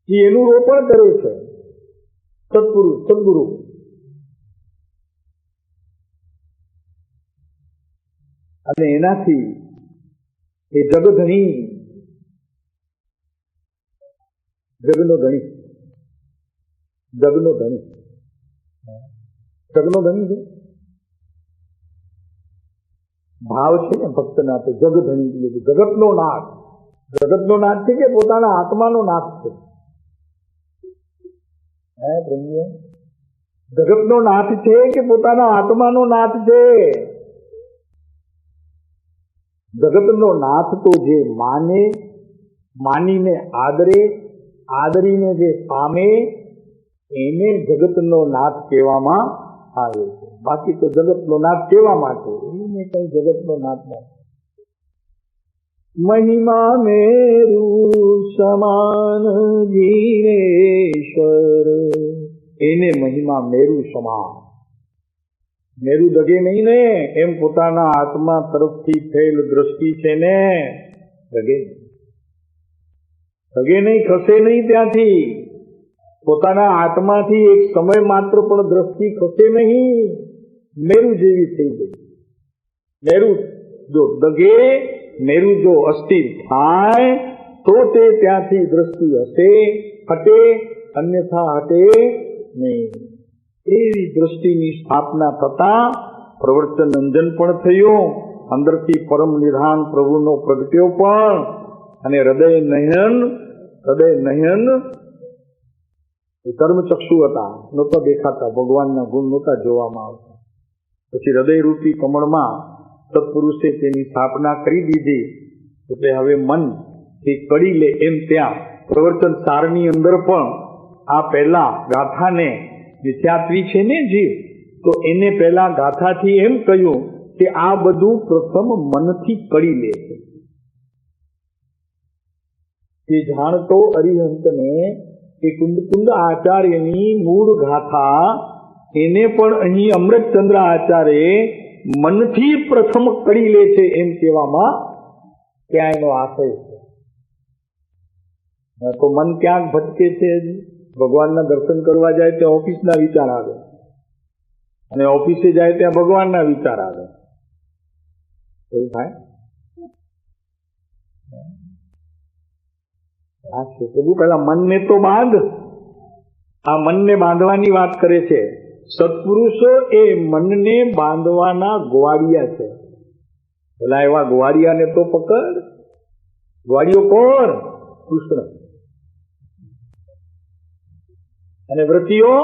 એનું રોપણ કરે છે સત્પુરુષ, સદગુરુ. અને એનાથી એ જગધણી, જગનો ધણી, જગનો ધણી, જગનો ધણી છે ભાવ છે ને ભક્તના. તો જગધણી એટલે જગતનો નાથ. જગતનો નાથ છે કે પોતાના આત્માનો નાથ છે? જગતનો નાથ છે કે પોતાના આત્માનો નાથ છે? જગતનો નાથ તો જે માને માનીને આદરે, આદરીને જે પામે એને જગતનો નાથ કહેવામાં આવે છે. બાકી તો જગતનો નાથ કેવા માટે? એને કઈ જગતનો નાથ નથી. મહિમા મેરુ સમાન જીનેશ્વર, એને મહિમા મેરુ સમાન. મેરુ દગે નહીં ને, એમ પોતાના આત્મા તરફથી થયેલ દ્રષ્ટિ છે ને દગે નહીં, ખસે નહીં. ત્યાંથી પોતાના આત્માથી એક સમય માત્ર પણ દ્રષ્ટિ ખસે નહીં. મેરુ જેવી થઈ ગઈ. મેરુ જો દગે, મેરુ જો અસ્થિર થાય તો તે ત્યાંથી દ્રષ્ટિ હશે, હટે, અન્યથા હટે નહીં. એવી દ્રષ્ટિની સ્થાપના થતા પ્રવર્તન અંજન પણ થયું, અંદરથી પરમ નિધાન પ્રભુનો પ્રગટ્યો પણ, અને હૃદય નયન કર્મચક્ષુ હતા, નહોતા દેખાતા, ભગવાનના ગુણ નહોતા જોવામાં આવતા. પછી હૃદયરૂપી કમળમાં સત્પુરુષે તેની સ્થાપના કરી દીધી. એટલે હવે મન એ કડી લે એમ ત્યાં પ્રવર્તન સારની અંદર પણ આ પહેલા ગાથાને મિથ્યાત્વી છે ને જીવ, તો એને પહેલા ગાથાથી એમ કહ્યું કે આ બધું પ્રથમ મનથી કડી લે છે. એ જાણતો અરિહંતને એ કુંદ આચાર્યની મૂળ ગાથા એને પણ અહીં અમૃતચંદ્ર આચાર્ય મનથી પ્રથમ કડી લે છે એમ કહેવામાં ત્યાં એનો આશય છે. તો મન ક્યાંક ભટકે છે. ભગવાનના દર્શન કરવા જાય ત્યાં ઓફિસના વિચાર આવે, અને ઓફિસે જાય ત્યાં ભગવાનના વિચાર આવે. એવું થાય? પ્રભુ પેલા મનને તો બાંધ. આ મનને બાંધવાની વાત કરે છે. સત્પુરુષો એ મનને બાંધવાના ગોવાડિયા છે. પેલા એવા ગોવાડિયાને તો પકડ. ગોવાડિયો કોણ? કૃષ્ણ. અને વ્રતીઓ,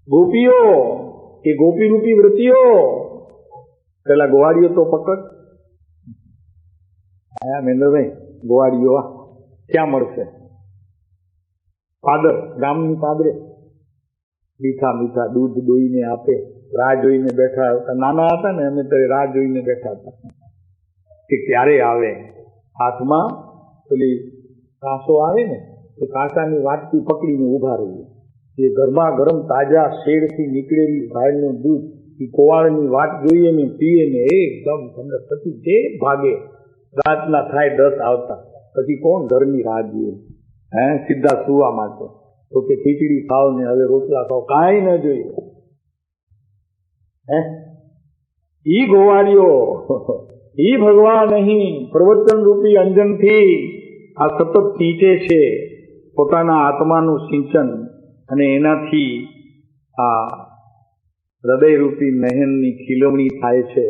ગોપીઓ, એ ગોપીરૂપી વ્રતીઓ. પેલા ગોવાડિયો તો પકડ. હા મહેન્દ્રભાઈ, ગોવાડિયો ક્યાં મળશે? પાદર, ગામની પાદરે મીઠા મીઠા દૂધ દોઈને આપે. રાહ જોઈને બેઠા હતા. નાના હતા ને અમે તો રાહ જોઈને બેઠા હતા કે ક્યારે આવે. હાથમાં પેલી કાંસો આવે ને, તો કાંસાની વાટકી પકડીને ઉભા રહીએ. એ ગરમા ગરમ તાજા શેડથી નીકળેલી ગાયનું દૂધ એ કોવાળની વાટ જોઈએ ને પીએ ને એકદમ ઠંડક. પછી જે ભાગે રાતના થાય 10 આવતા, પછી કોણ ઘરની રાહ જોઈએ? સીધા સુવા માટે. તો કે ખીચડી ખાવ ને હવે રોટલા ખાવ, કાંઈ ન જોઈએ. ઈ ગોવાળીઓ, ઈ ભગવાન અહીં પ્રવચન રૂપી અંજનથી આ સતત સિંચે છે પોતાના આત્માનું સિંચન, અને એનાથી આ હૃદયરૂપી નયનની ખીલવણી થાય છે.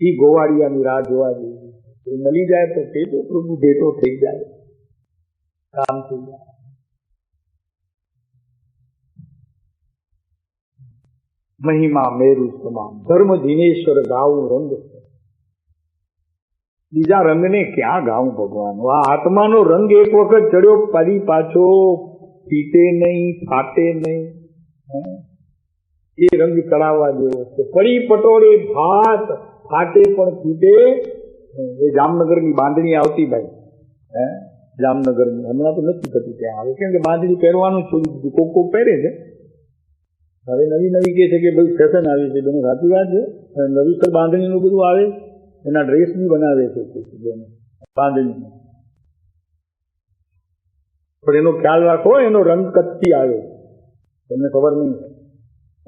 ઈ ગોવાળિયાની રાહ જોવા જોઈએ. એ મળી જાય તો તે તો પ્રભુ ભેટો થઈ જાય, કામ થઈ જાય. મહિમા મેરુ સમાન, ધર્મ જીનેશ્વર ગાવું રંગ. બીજા રંગને ક્યાં ગાવું ભગવાન? આ આત્માનો રંગ એક વખત ચડ્યો, ફરી પાછો ફીટે નહીં, ફાટે નહીં. એ રંગ ચડાવવા જેવો છે. ફરી પટોળે ભાત ફાટે પણ ફીટે. એ જામનગરની બાંધણી આવતી ભાઈ, જામનગરની હમણાં તો નથી થતી ત્યાં આવે, કેમ કે બાંધણી પહેરવાનું છોડી દીધું. કોક પહેરે છે. હવે નવી નવી કે છે કે ભાઈ ફેશન આવી છે. બેનો સાચી વાત છે. નવીસર બાંધણીનું બધું આવે, એના ડ્રેસ બી બનાવે છે બાંધણી. પણ એનો ખ્યાલ રાખો, એનો રંગ કચ્છથી આવે. તમને ખબર નહીં,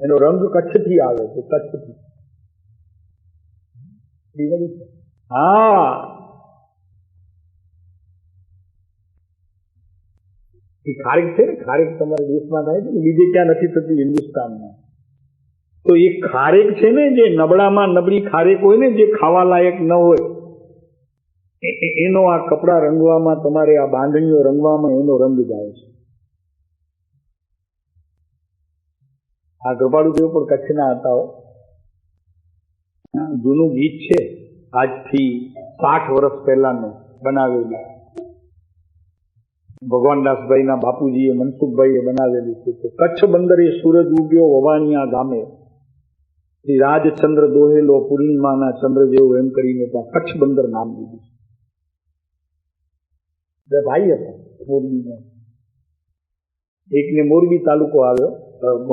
એનો રંગ કચ્છથી આવે છે. કચ્છથી. હા, એ ખારેક છે ને, ખારેક તમારા દેશમાં થાય છે ને, બીજે ક્યાં નથી થતી હિન્દુસ્તાનમાં. તો એ ખારેક છે ને, જે નબળામાં નબળી ખારેક હોય ને, જે ખાવા લાયક ન હોય, એનો આ કપડા રંગવામાં, તમારે આ બાંધણીઓ રંગવામાં એનો રંગ જાય છે. આ કૃપાળુદેવ પણ કચ્છના હતા. જૂનું ગીત છે, આજથી 60 વર્ષ પહેલાનું. બનાવેલી, ભગવાનદાસભાઈના બાપુજીએ, મનસુખભાઈએ બનાવેલી છે કે કચ્છ બંદરે સૂરજ ઉગ્યો વવાણિયા ગામે, શ્રી રાજચંદ્ર દોહેલો પૂર્ણિમાના ચંદ્ર જેવું, એમ કરીને ત્યાં કચ્છ બંદર નામ દીધું છે. બે ભાઈ હતા મોરબીમાં, એકને મોરબી તાલુકો આવ્યો,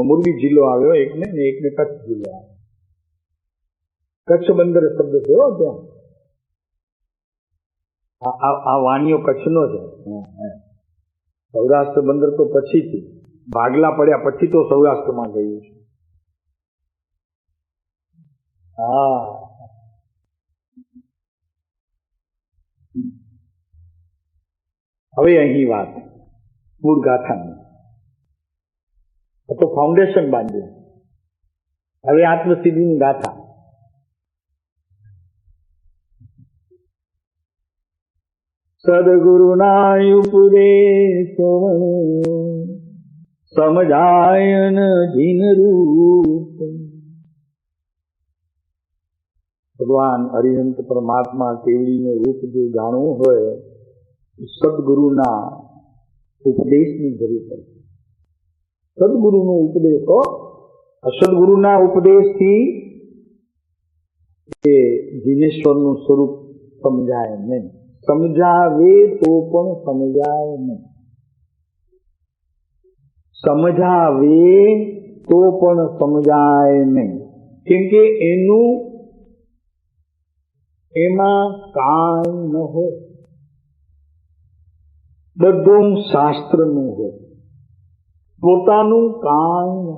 મોરબી જિલ્લો આવ્યો એકને, ને એકને કચ્છ જિલ્લો આવ્યો. કચ્છ બંદર શબ્દ થયો ત્યાં. આ વાણીઓ કચ્છનો છે. સૌરાષ્ટ્ર બંદર તો પછીથી, ભાગલા પડ્યા પછી તો સૌરાષ્ટ્રમાં ગયું છે. હા, હવે અહીં વાત મૂળ ગાથાની. તો ફાઉન્ડેશન બાંધ્યું, હવે આત્મસિદ્ધિની ગાથા. સદગુરુના ઉપદેશ સમજાયન જીન રૂપ. ભગવાન અરિહંત પરમાત્મા કેવડીનું રૂપ જો જાણવું હોય, સદગુરુના ઉપદેશની જરૂર પડે. સદગુરુનો ઉપદેશ હો, અસદગુરુના ઉપદેશથી એ જીનેશ્વરનું સ્વરૂપ સમજાય નહીં. સમજાવે તો પણ સમજાય નહીં. સમજાવે તો પણ સમજાય નહીં. કેમ કે એમાં કાંઈ ન હોય, બધું શાસ્ત્રનું હોય, પોતાનું કાંઈ.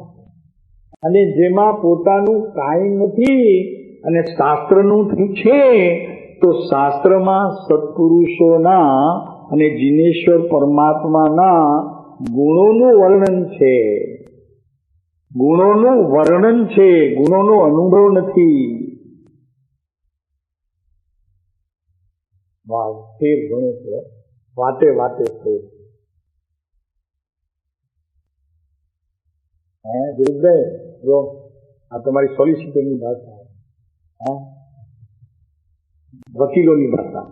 અને જેમાં પોતાનું કાંઈ નથી અને શાસ્ત્રનું છે, તો શાસ્ત્રમાં સત્પુરુષોના અને જીનેશ્વર પરમાત્માના ગુણોનું વર્ણન છે. ગુણોનું વર્ણન છે, ગુણોનો અનુભવ નથી. ફેર ઘણો છે, વાતે વાતે ફેર. દિલીપભાઈ જો આ તમારી સોલિસિટરની ભાષા, વકીલોની ભાષા.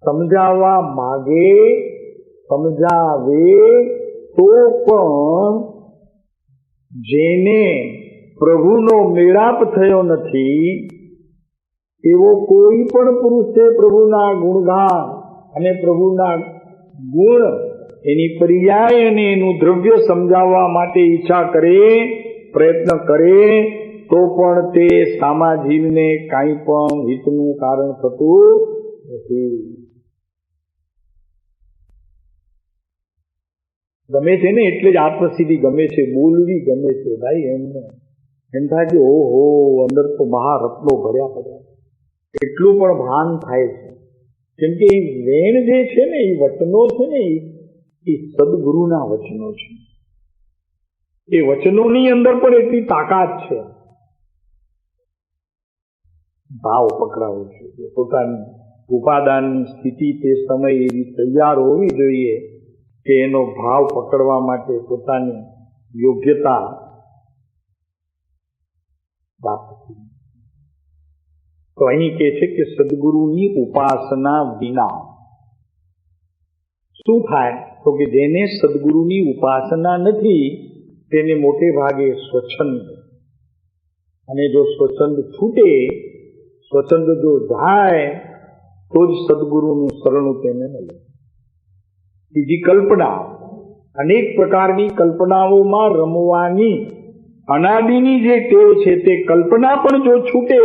સમજાવવા માગે, સમજાવે તો પણ જેને પ્રભુનો મેળાપ થયો નથી એવો કોઈ પણ પુરુષે પ્રભુના ગુણગાન અને પ્રભુના ગુણ, એની પર્યાય અને એનું દ્રવ્ય સમજાવવા માટે ઈચ્છા કરે, પ્રયત્ન કરે, તો પણ તે સામાજીવને કાંઈ પણ હિતનું કારણ થતું નથી. ગમે છે ને એટલે જ આત્મસિદ્ધિ ગમે છે, બોલવી ગમે છે ભાઈ. એમ થાય કે ઓહો, અંદર તો મહારત્નો ભર્યા પડ્યા, એટલું પણ ભાન થાય છે. કેમ કે એ વેણ જે છે ને, એ વચનો છે ને, એ સદગુરુના વચનો છે. એ વચનોની અંદર પણ એટલી તાકાત છે. ભાવ પકડાવો છે, પોતાની ઉપાદાનની સ્થિતિ તે સમય એવી તૈયાર હોવી જોઈએ કે એનો ભાવ પકડવા માટે પોતાની યોગ્યતા પ્રાપ્ત થઈ. તો અહીં કહે છે કે સદગુરુની ઉપાસના વિના શું થાય? તો કે જેને સદગુરુની ઉપાસના નથી તેને મોટે ભાગે સ્વચ્છંદ, અને જો સ્વચ્છંદ છૂટે, સ્વચ્છંદ જો જાય તો જ સદગુરુનું શરણું તેને મળે. બીજી કલ્પના, અનેક પ્રકારની કલ્પનાઓમાં રમવાની અનાદિની જે ટેવ છે તે કલ્પના પણ જો છૂટે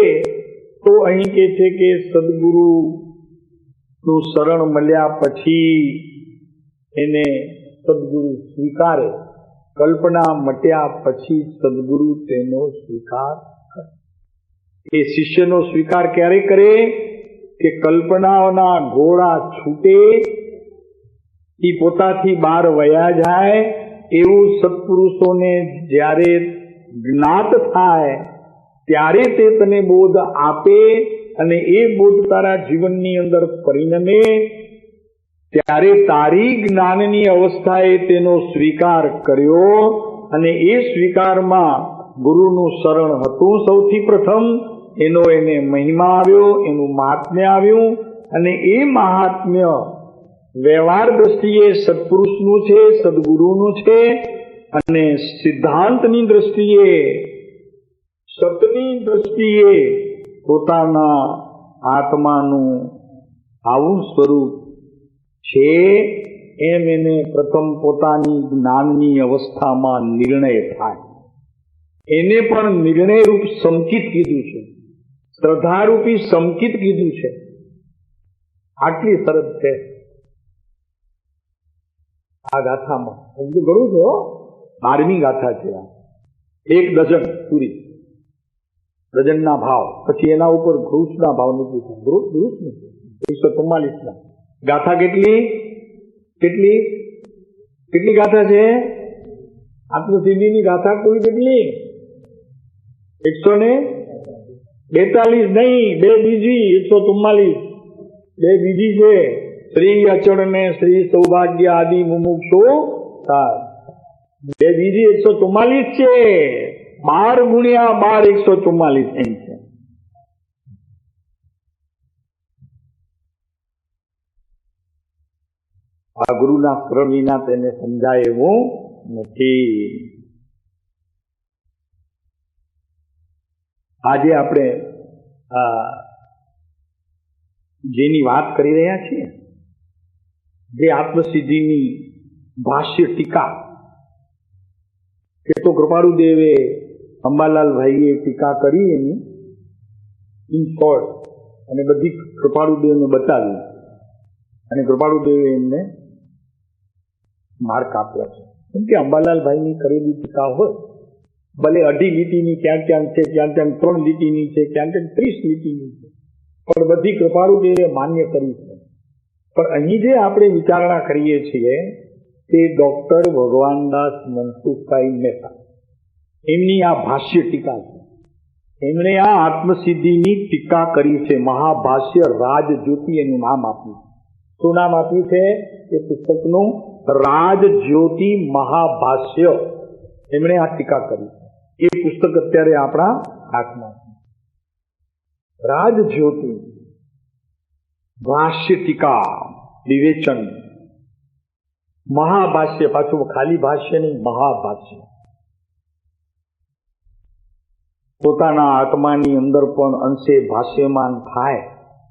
તો અહીં કહે છે કે સદગુરુનું શરણ મળ્યા પછી એને સદગુરુ સ્વીકારે. કલ્પના મટ્યા પછી સદગુરુ તેનો સ્વીકાર કરે. એ શિષ્યનો સ્વીકાર ક્યારે કરે? કે કલ્પનાઓના ઘોડા છૂટે, એ પોતાથી બહાર વયા જાય. એવું સત્પુરુષોને જ્યારે જ્ઞાત થાય ત્યારે તે તને બોધ આપે, અને એ બોધ તારા જીવનની અંદર પરિણમે, ત્યારે તારી જ્ઞાનની અવસ્થાએ તેનો સ્વીકાર કર્યો. અને એ સ્વીકારમાં ગુરુનું શરણ હતું સૌથી પ્રથમ, એનો એને મહિમા આવ્યો, એનું મહાત્મ્ય આવ્યું, અને એ મહાત્મ્ય વ્યવહાર દ્રષ્ટિએ સત્પુરુષનું છે, સદગુરુનું છે, અને સિદ્ધાંતની દ્રષ્ટિએ, સતની દ્રષ્ટિએ પોતાના આત્માનું આવું સ્વરૂપ છે, એમ એને પ્રથમ પોતાની જ્ઞાનની અવસ્થામાં નિર્ણય થાય. એને પણ નિર્ણયરૂપ સંકિત કીધું છે, શ્રદ્ધારૂપી સંકિત કીધું છે. આટલી શરત છે આ ગાથામાં. સમજુ ઘણું છો. 12મી ગાથા છે આ. 1 ડઝન પૂરી, ડઝનના ભાવ. પછી એના ઉપર ઘૃસના ભાવ નથી, ઘૃસ નથી. 144 ગાથા. કેટલી ગાથા છે? આત્મસિદ્ધિની ગાથા કુલ કેટલી? 142 નહીં, 2 બીજી. 144 2 બીજી છે. શ્રી અચળ ને શ્રી સૌભાગ્ય આદિ મુમુક્ષો 2 બીજી 144 છે. 12 ગુણ્યા 12 144 એમ છે. આ ગુરુના સ્મરણ વિના તેને સમજાય એવું નથી. આજે આપણે જેની વાત કરી રહ્યા છીએ, જે આત્મસિદ્ધિની ભાષ્ય ટીકા, કે તો કૃપાળુદેવે, અંબાલાલભાઈએ ટીકા કરી એની ઇન શોર્ટ, અને બધી કૃપાળુદેવને બતાવી, અને કૃપાળુદેવે એમને માર્ક આપ્યા છે. કેમ કે અંબાલાલભાઈની કરેલી ટીકા હોય, ભલે 2.5 લીટીની ક્યાંક છે, ક્યાંક 3 લીટીની છે, ક્યાંક 30 લીટીની છે, પણ બધી કૃપાળુદેવે માન્ય કરી છે. પણ અહીં જે આપણે વિચારણા કરીએ છીએ તે ડોક્ટર ભગવાનદાસ મનસુખભાઈ મહેતા એમની આ ભાષ્ય ટીકા છે. એમણે આ આત્મસિદ્ધિની ટીકા કરી છે. મહાભાષ્ય રાજજ્યોતિ એનું નામ આપ્યું. શું નામ આપ્યું છે એ પુસ્તકનું? રાજજ્યોતિ મહાભાષ્ય. એમણે આ ટીકા કરી. એ પુસ્તક અત્યારે આપણા હાથમાં છે. રાજજ્યોતિ ભાષ્ય ટીકા વિવેચન મહાભાષ્ય. પાછું ખાલી ભાષ્ય નહીં, મહાભાષ્ય. પોતાના આત્માની અંદર પણ અંશે ભાષ્યમાન થાય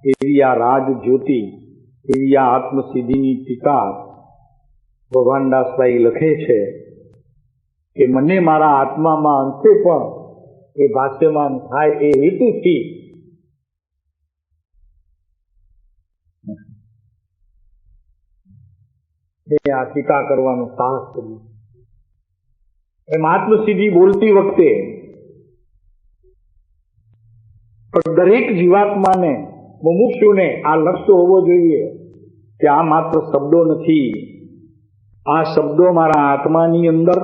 એવી આ રાજજ્યોતિ, એવી આ આત્મસિદ્ધિની ટીકા ભગવાનદાસભાઈ લખે છે કે મને મારા આત્મામાં અંશે પણ એ ભાષ્યમાન થાય એ હેતુથી આ ટીકા કરવાનું સાહસ કર્યું. એમ આત્મસિદ્ધિ બોલતી વખતે દરેક જીવાત્માને, મુમુક્ષુને આ લક્ષ્ય હોવો જોઈએ કે આ માત્ર શબ્દો નથી. આ શબ્દો મારા આત્માની અંદર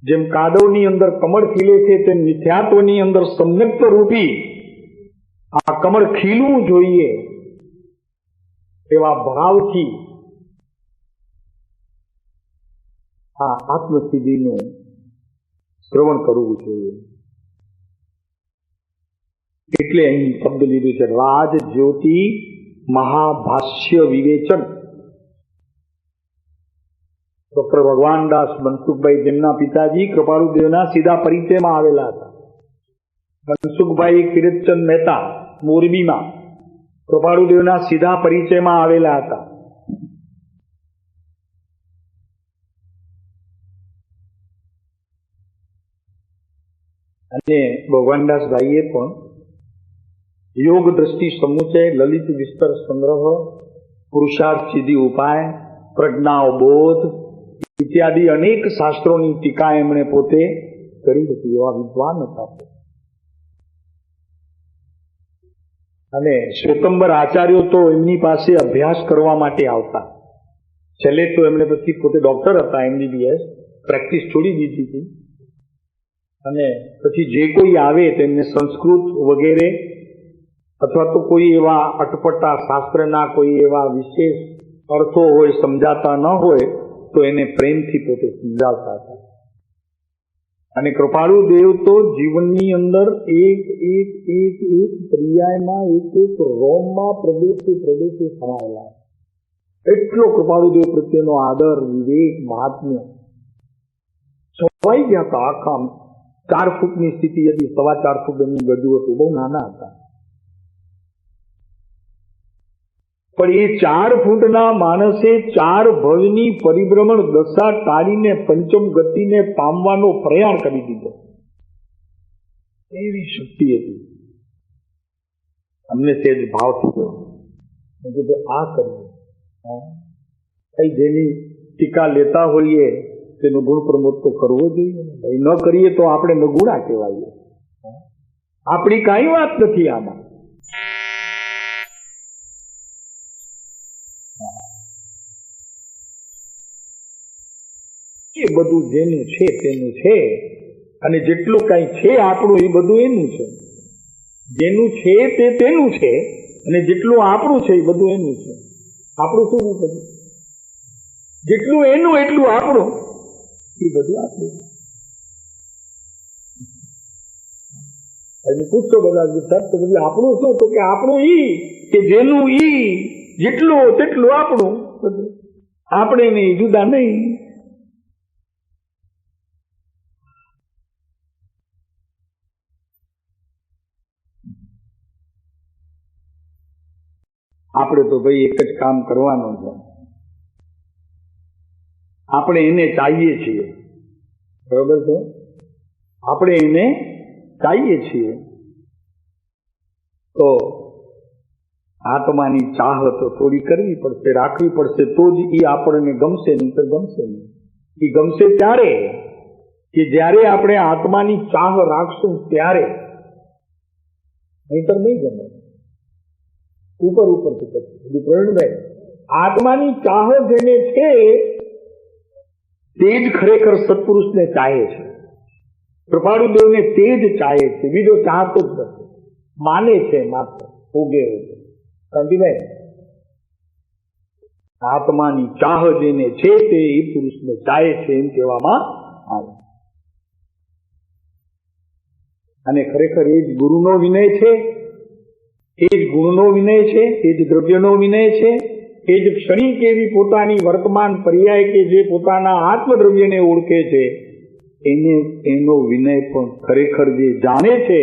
જેમ કાદવની અંદર કમળ ખીલે છે તેમ મિથ્યાત્વની અંદર સમ્યક્ત રૂપી આ કમળ ખીલવું જોઈએ એવા ભાવથી આ આત્મસિદ્ધિનું શ્રવણ કરવું જોઈએ. એટલે અહીં શબ્દ લીધું છે રાજજ્યોતિ મહાભાષ્ય વિવેચન. ડોક્ટર ભગવાનદાસ મનસુખભાઈ, જેમના પિતાજી કૃપાળુદેવના સીધા પરિચયમાં આવેલા હતા. મનસુખભાઈ કિરીટચંદ મહેતા મોરબીમાં કૃપાળુદેવના સીધા પરિચયમાં આવેલા હતા. અને ભગવાનદાસભાઈએ પણ યોગ દ્રષ્ટિ સમુચય, લલિત વિસ્તર સંગ્રહ, પુરુષાર્થ સિદ્ધિ ઉપાય, પ્રજ્ઞાબોધ ઇત્યાદિ અનેક શાસ્ત્રોની ટીકા એમણે પોતે કરી હતી. એવા વિદ્વાન હતા. અને શ્વેતંબર આચાર્યો તો એમની પાસે અભ્યાસ કરવા માટે આવતા. છેલ્લે તો એમણે પછી પોતે ડોક્ટર હતા, MBBS, પ્રેક્ટિસ છોડી દીધી હતી. અને પછી જે કોઈ આવે તેમને સંસ્કૃત વગેરે અથવા તો કોઈ એવા અટપટા શાસ્ત્રના કોઈ એવા વિશેષ અર્થો હોય, સમજાતા ન હોય તો એને પ્રેમથી પોતે સમજાવતા હતા. અને કૃપાળુ દેવ તો જીવનની અંદર એક એક એક એક ક્રિયામાં એક એક રોમમાં પ્રદેશે સમાયેલા. એટલો કૃપાળુ દેવ પ્રત્યેનો આદર, વિવેક, મહાત્મ્ય છવાઈ ગયા હતા. આખા 4 ફૂટની સ્થિતિ હતી, 4.25 ફૂટ એમનું ગજુ હતું, બહુ નાના હતા. પણ એ 4 ફૂટના માણસે 4 ભવની પરિભ્રમણ દશા ટાળીને પંચમ ગતિને પામવાનો પ્રયાણ કરી દીધો. એવી શક્તિ હતી. અમને સેજ ભાવ થયો, આ કરવું. કઈ જેની ટીકા લેતા હોઈએ તેનો ગુણ પ્રમોદ તો કરવો જોઈએ. ભાઈ ન કરીએ તો આપણે નગુણા કહેવાઈએ. આપણી કાંઈ વાત નથી આમાં. એ બધું જેનું છે તેનું છે, અને જેટલું કઈ છે આપણું એ બધું એનું છે. જેનું છે તે તેનું છે, અને જેટલું આપણું છે એ બધું એનું છે. આપણું શું બધું? જેટલું એનું એટલું આપણું, એ બધું આપણું. પૂછતો બધા સાહેબ તો બધું આપણું શું? તો કે આપણું ઈ કે જેનું ઈ, જેટલું તેટલું આપણું. બધું આપણે નહીં, જુદા નહીં. આપણે તો ભાઈ એક જ કામ કરવાનું છે. આપણે એને ચાહીએ છીએ, બરોબર છે? આપણે એને ચાહીએ છીએ તો આત્માની ચાહત થોડી કરવી પડશે, રાખવી પડશે, તો જ એ આપણને ગમશે, નહીં તો ગમશે નહીં. એ ગમશે ત્યારે કે જ્યારે આપણે આત્માની ચાહ રાખશું ત્યારે, નહીતર નહીં ગમે. ઉપરથી પ્રવીણભાઈ, આત્માની ચાહ જેને છે તે જ ખરેખર સત્પુરુષને ચાહે છે. કૃપાળુ દેવને તે જ ચાહે છે, બીજો ચાહતો જ નથી. માને છે માત્ર ઉગે. કાંતિભાઈ, આત્માની ચાહ જેને છે તે એ પુરુષને ચાહે છે એમ કહેવામાં આવે. અને ખરેખર એ જ ગુરુનો વિનય છે, એ જ ગુણનો વિનય છે, એ જ દ્રવ્યનો વિનય છે, એ જ ક્ષણિક એવી પોતાની વર્તમાન પર્યાય કે જે પોતાના આત્મદ્રવ્યને ઓળખે છે એનો વિનય પણ ખરેખર જે જાણે છે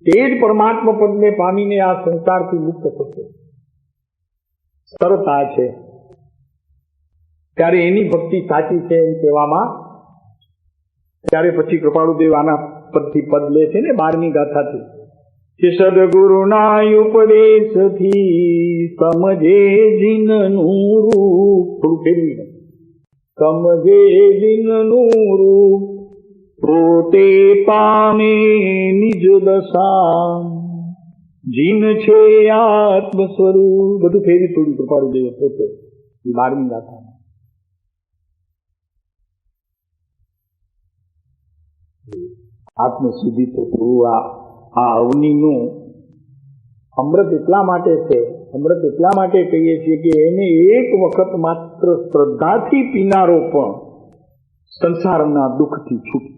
તે જ પરમાત્મા પદને પામીને આ સંસારથી મુક્ત થશે. સરળતા છે ત્યારે એની ભક્તિ સાચી છે એમ કહેવામાં. ત્યારે પછી કૃપાળુદેવ આના પરથી પદ લે છે ને 12મી ગાથાથી કે સદગુરુના ઉપદેશથી સમજે જીનનું રૂપ. થોડું ફેરવીને સમજે જીનનું રૂપ પોતે પામે નિજ દશા જીન છે આત્મ સ્વરૂપ. બધું ફેરવી થોડું કૃપાળુદેવ પોતે 12મી ગાથા. આત્મસિદ્ધિ તો આ અવનીનું અમૃત એટલા માટે છે, અમૃત એટલા માટે કહીએ છીએ કે એને એક વખત માત્ર શ્રદ્ધાથી પીનારો પણ સંસારના દુઃખથી છૂટે.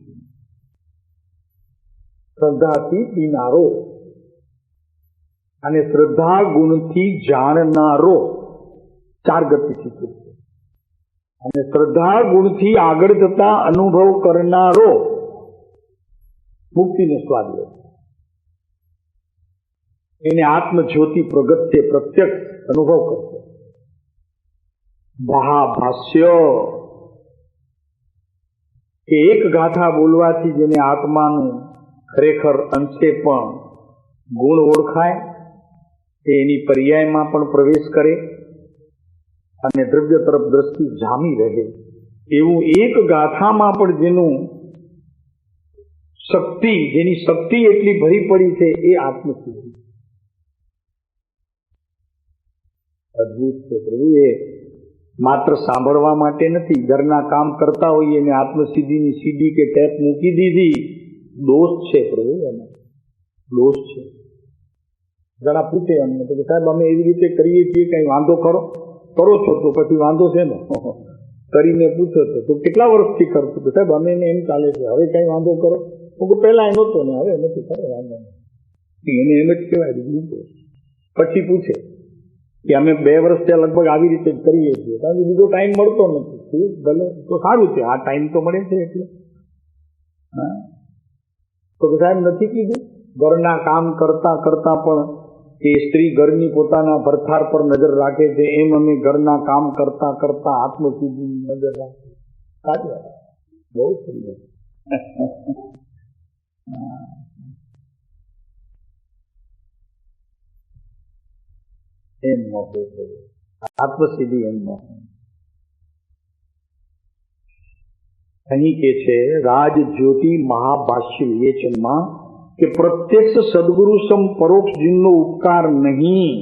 શ્રદ્ધાથી પીનારો અને શ્રદ્ધા ગુણથી જાણનારો 4 ગતિથી છૂટે. અને શ્રદ્ધા ગુણથી આગળ જતા અનુભવ કરનારો મુક્તિનો સ્વાદ લે. એને આત્મજ્યોતિ પ્રગટશે, પ્રત્યક્ષ અનુભવ કરશે. મહાભાષ્ય કે એક ગાથા બોલવાથી જેને આત્માનું ખરેખર અંશે પણ ગુણ ઓળખાય, તે એની પર્યાયમાં પણ પ્રવેશ કરે અને દ્રવ્ય તરફ દ્રષ્ટિ જામી રહે. એવું એક ગાથામાં પણ જેનું શક્તિ, જેની શક્તિ એટલી ભરી પડી છે એ આત્મસિદ્ધિ. અદભુત છે પ્રભુ. એ માત્ર સાંભળવા માટે નથી. ઘરના કામ કરતા હોઈએ અને આત્મસિદ્ધિની સીડી કે ટેપ મૂકી દીધી, દોષ છે પ્રભુ, એમાં દોષ છે. ઘણા પૂછે અમને તો સાહેબ અમે એવી રીતે કરીએ છીએ, કઈ વાંધો કરો છો તો પછી વાંધો છે ને. કરીને પૂછ્યો હતો તો કેટલા વર્ષથી કરતો હતો? સાહેબ અમે એમ ચાલે છે, હવે કઈ વાંધો કરો? હું કહું પહેલા એ નહોતો ને હવે નથી કરો, વાંધો નહીં. એને એમ જ કહેવાય. બીજું પછી પૂછે કે અમે 2 વર્ષ ત્યાં લગભગ આવી રીતે જ કરીએ છીએ, કારણ કે બીજો ટાઈમ મળતો નથી. ભલે તો સારું છે, આ ટાઈમ તો મળે છે એટલે. હા, તો સાહેબ નથી કીધું ઘરના કામ કરતા કરતા પણ એ સ્ત્રી ઘરની પોતાના ભરથાર પર નજર રાખે છે, એમ અમે ઘરના કામ કરતા કરતા આત્મસિદ્ધિની નજર રાખે. સાચી વાત, બહુ સુંદર. એમ મોટું છે આત્મસિદ્ધિ. એમ મોટું અહીં કે છે રાજ જ્યોતિ મહાભાષ્ય વિવેચનમાં કે પ્રત્યક્ષ સદગુરુ સમ પરોક્ષ જીવનો ઉપકાર નહીં,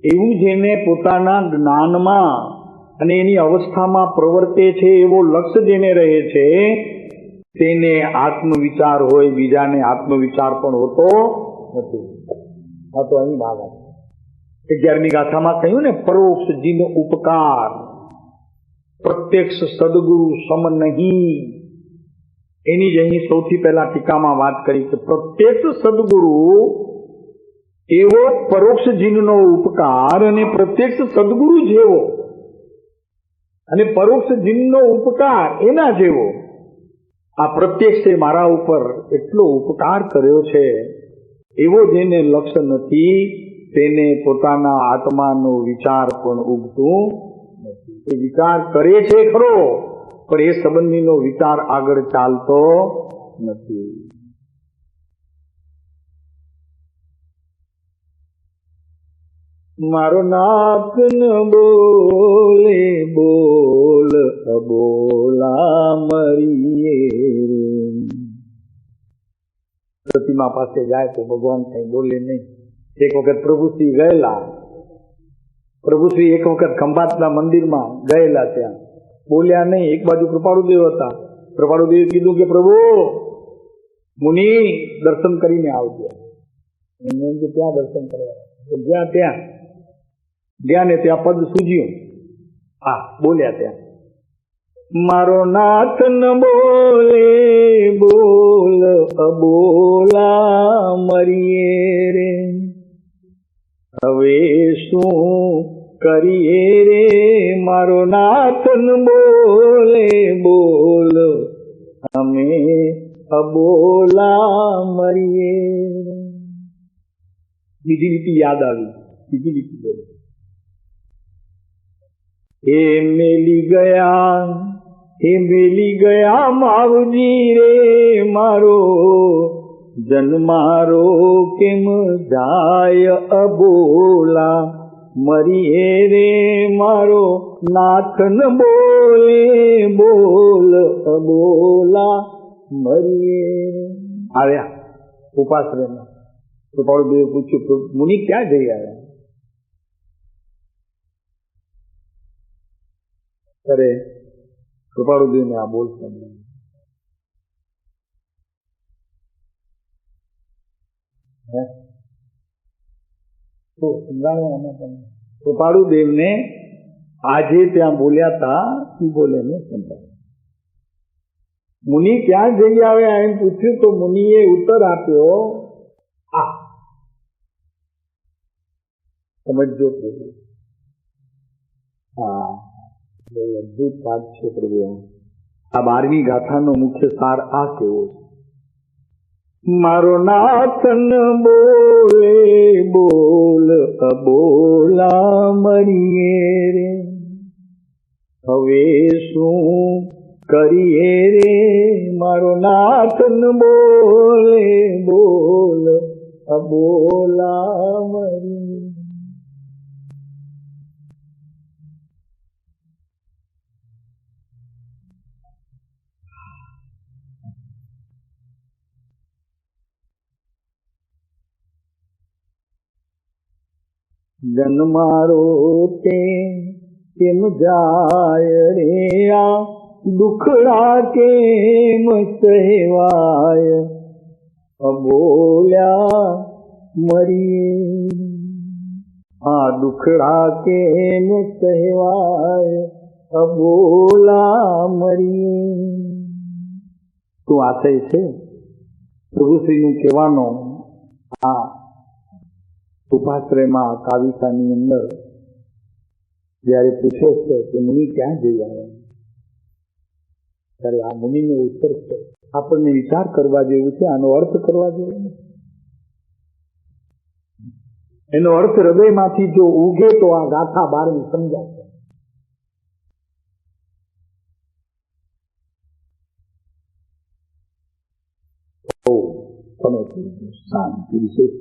એવું જેને પોતાના જ્ઞાનમાં અને એની અવસ્થામાં પ્રવર્તે છે એવો લક્ષ્ય જેને રહે છે તેને આત્મવિચાર હોય, બીજાને આત્મવિચાર પણ હોતો નથી. આ તો અહીં ભાગ 11મી ગાથામાં કહ્યું ને, પરોક્ષ જીનો ઉપકાર પ્રત્યક્ષ સદગુરુ સમ નહીં. એની જ અહીં સૌથી પહેલા ટીકામાં વાત કરી કે પ્રત્યક્ષ સદગુરુ એવો પરોક્ષ જીનનો ઉપકાર અને પ્રત્યક્ષ સદગુરુ જેવો અને પરોક્ષ જીનનો ઉપકાર એના જેવો. આ પ્રત્યક્ષે મારા ઉપર એટલો ઉપકાર કર્યો છે એવો જેને લક્ષ્ય નથી તેને પોતાના આત્માનો વિચાર પણ ઉગતું નથી. વિચાર કરે છે ખરો પણ એ સંબંધીનો વિચાર આગળ ચાલતો નથી. મારો નાથ ન બોલે બોલ અબોલા મરીએ. પ્રતિમા પાસે જાય તો ભગવાન કઈ બોલે નહીં. એક વખત પ્રભુશ્રી ગયેલા, પ્રભુશ્રી એક વખત ખંભાતના મંદિરમાં ગયેલા, ત્યાં બોલ્યા નહીં. એક બાજુ કૃપાળુદેવ હતા. કૃપાળુદેવ કીધું કે પ્રભુ મુનિ દર્શન કરીને આવજો. એમ કે ત્યાં દર્શન કરવા જ્યાં ત્યાં ગયા ને ત્યાં પદ સૂજ્યું. હા બોલ્યા ત્યાં મારો નાથ ન બોલે બોલ અબોલા મરીએ રે, હવે શું કરીએ રે. મારો નાથ ન બોલે બોલ અમે અબોલા મરીએ. બીજી લીટી યાદ આવી. બીજી લીટી બોલે હે મેલી ગયા માવજી રે, મારો જન્મારો કેમ જાય અબોલા મરીએ રે. મારો નાથ ન બોલે બોલ અબોલા મરીએ. આવ્યા ઉપાશ્રયમાં. કૃપાળુદેવે પૂછ્યું મુનિ ક્યાં જઈ આવ્યા? અરે કૃપાળુદેવને આ બોલ સમજાવ્યા. કૃપાળુદેવને આજે ત્યાં બોલ્યા હતા એ બોલે ને સમજાવ્યા. મુનિ ક્યાં જઈ આવ્યા એમ પૂછ્યું તો મુનિએ ઉત્તર આપ્યો આ સમજો પ્રભુ. હા બહુ અદભુત વાત છે પ્રભુ. આ 12મી ગાથાનો મુખ્ય સાર આ કેવો છે. મારો નાથ ન બોલે બોલ અબોલા મરીએ રે, હવે શું કરીએ રે. મારો નાથ ન બોલે બોલ અબોલા મરીએ. જન્મારો તે કેમ જાય રે, આ દુખડા કેમ સહેવાય અબોલ્યા મરીએ. આ દુખડા કેમ સહેવાય અબોલા મરી. શું આશય છે પ્રભુશ્રીનું કહેવાનો આ ઉપાશ્રયમાં કાવિકાની અંદર જયારે પૂછે છે કે મુનિ ક્યાં જઈ આવ્યા, ત્યારે આ મુનિનો ઉત્તર છે આપણને વિચાર કરવા જેવું છે, આનો અર્થ કરવા જેવો નથી. એનો અર્થ હૃદયમાંથી જો ઉગે તો આ ગાથા બારમી સમજાશે. શાંતિ વિશેષ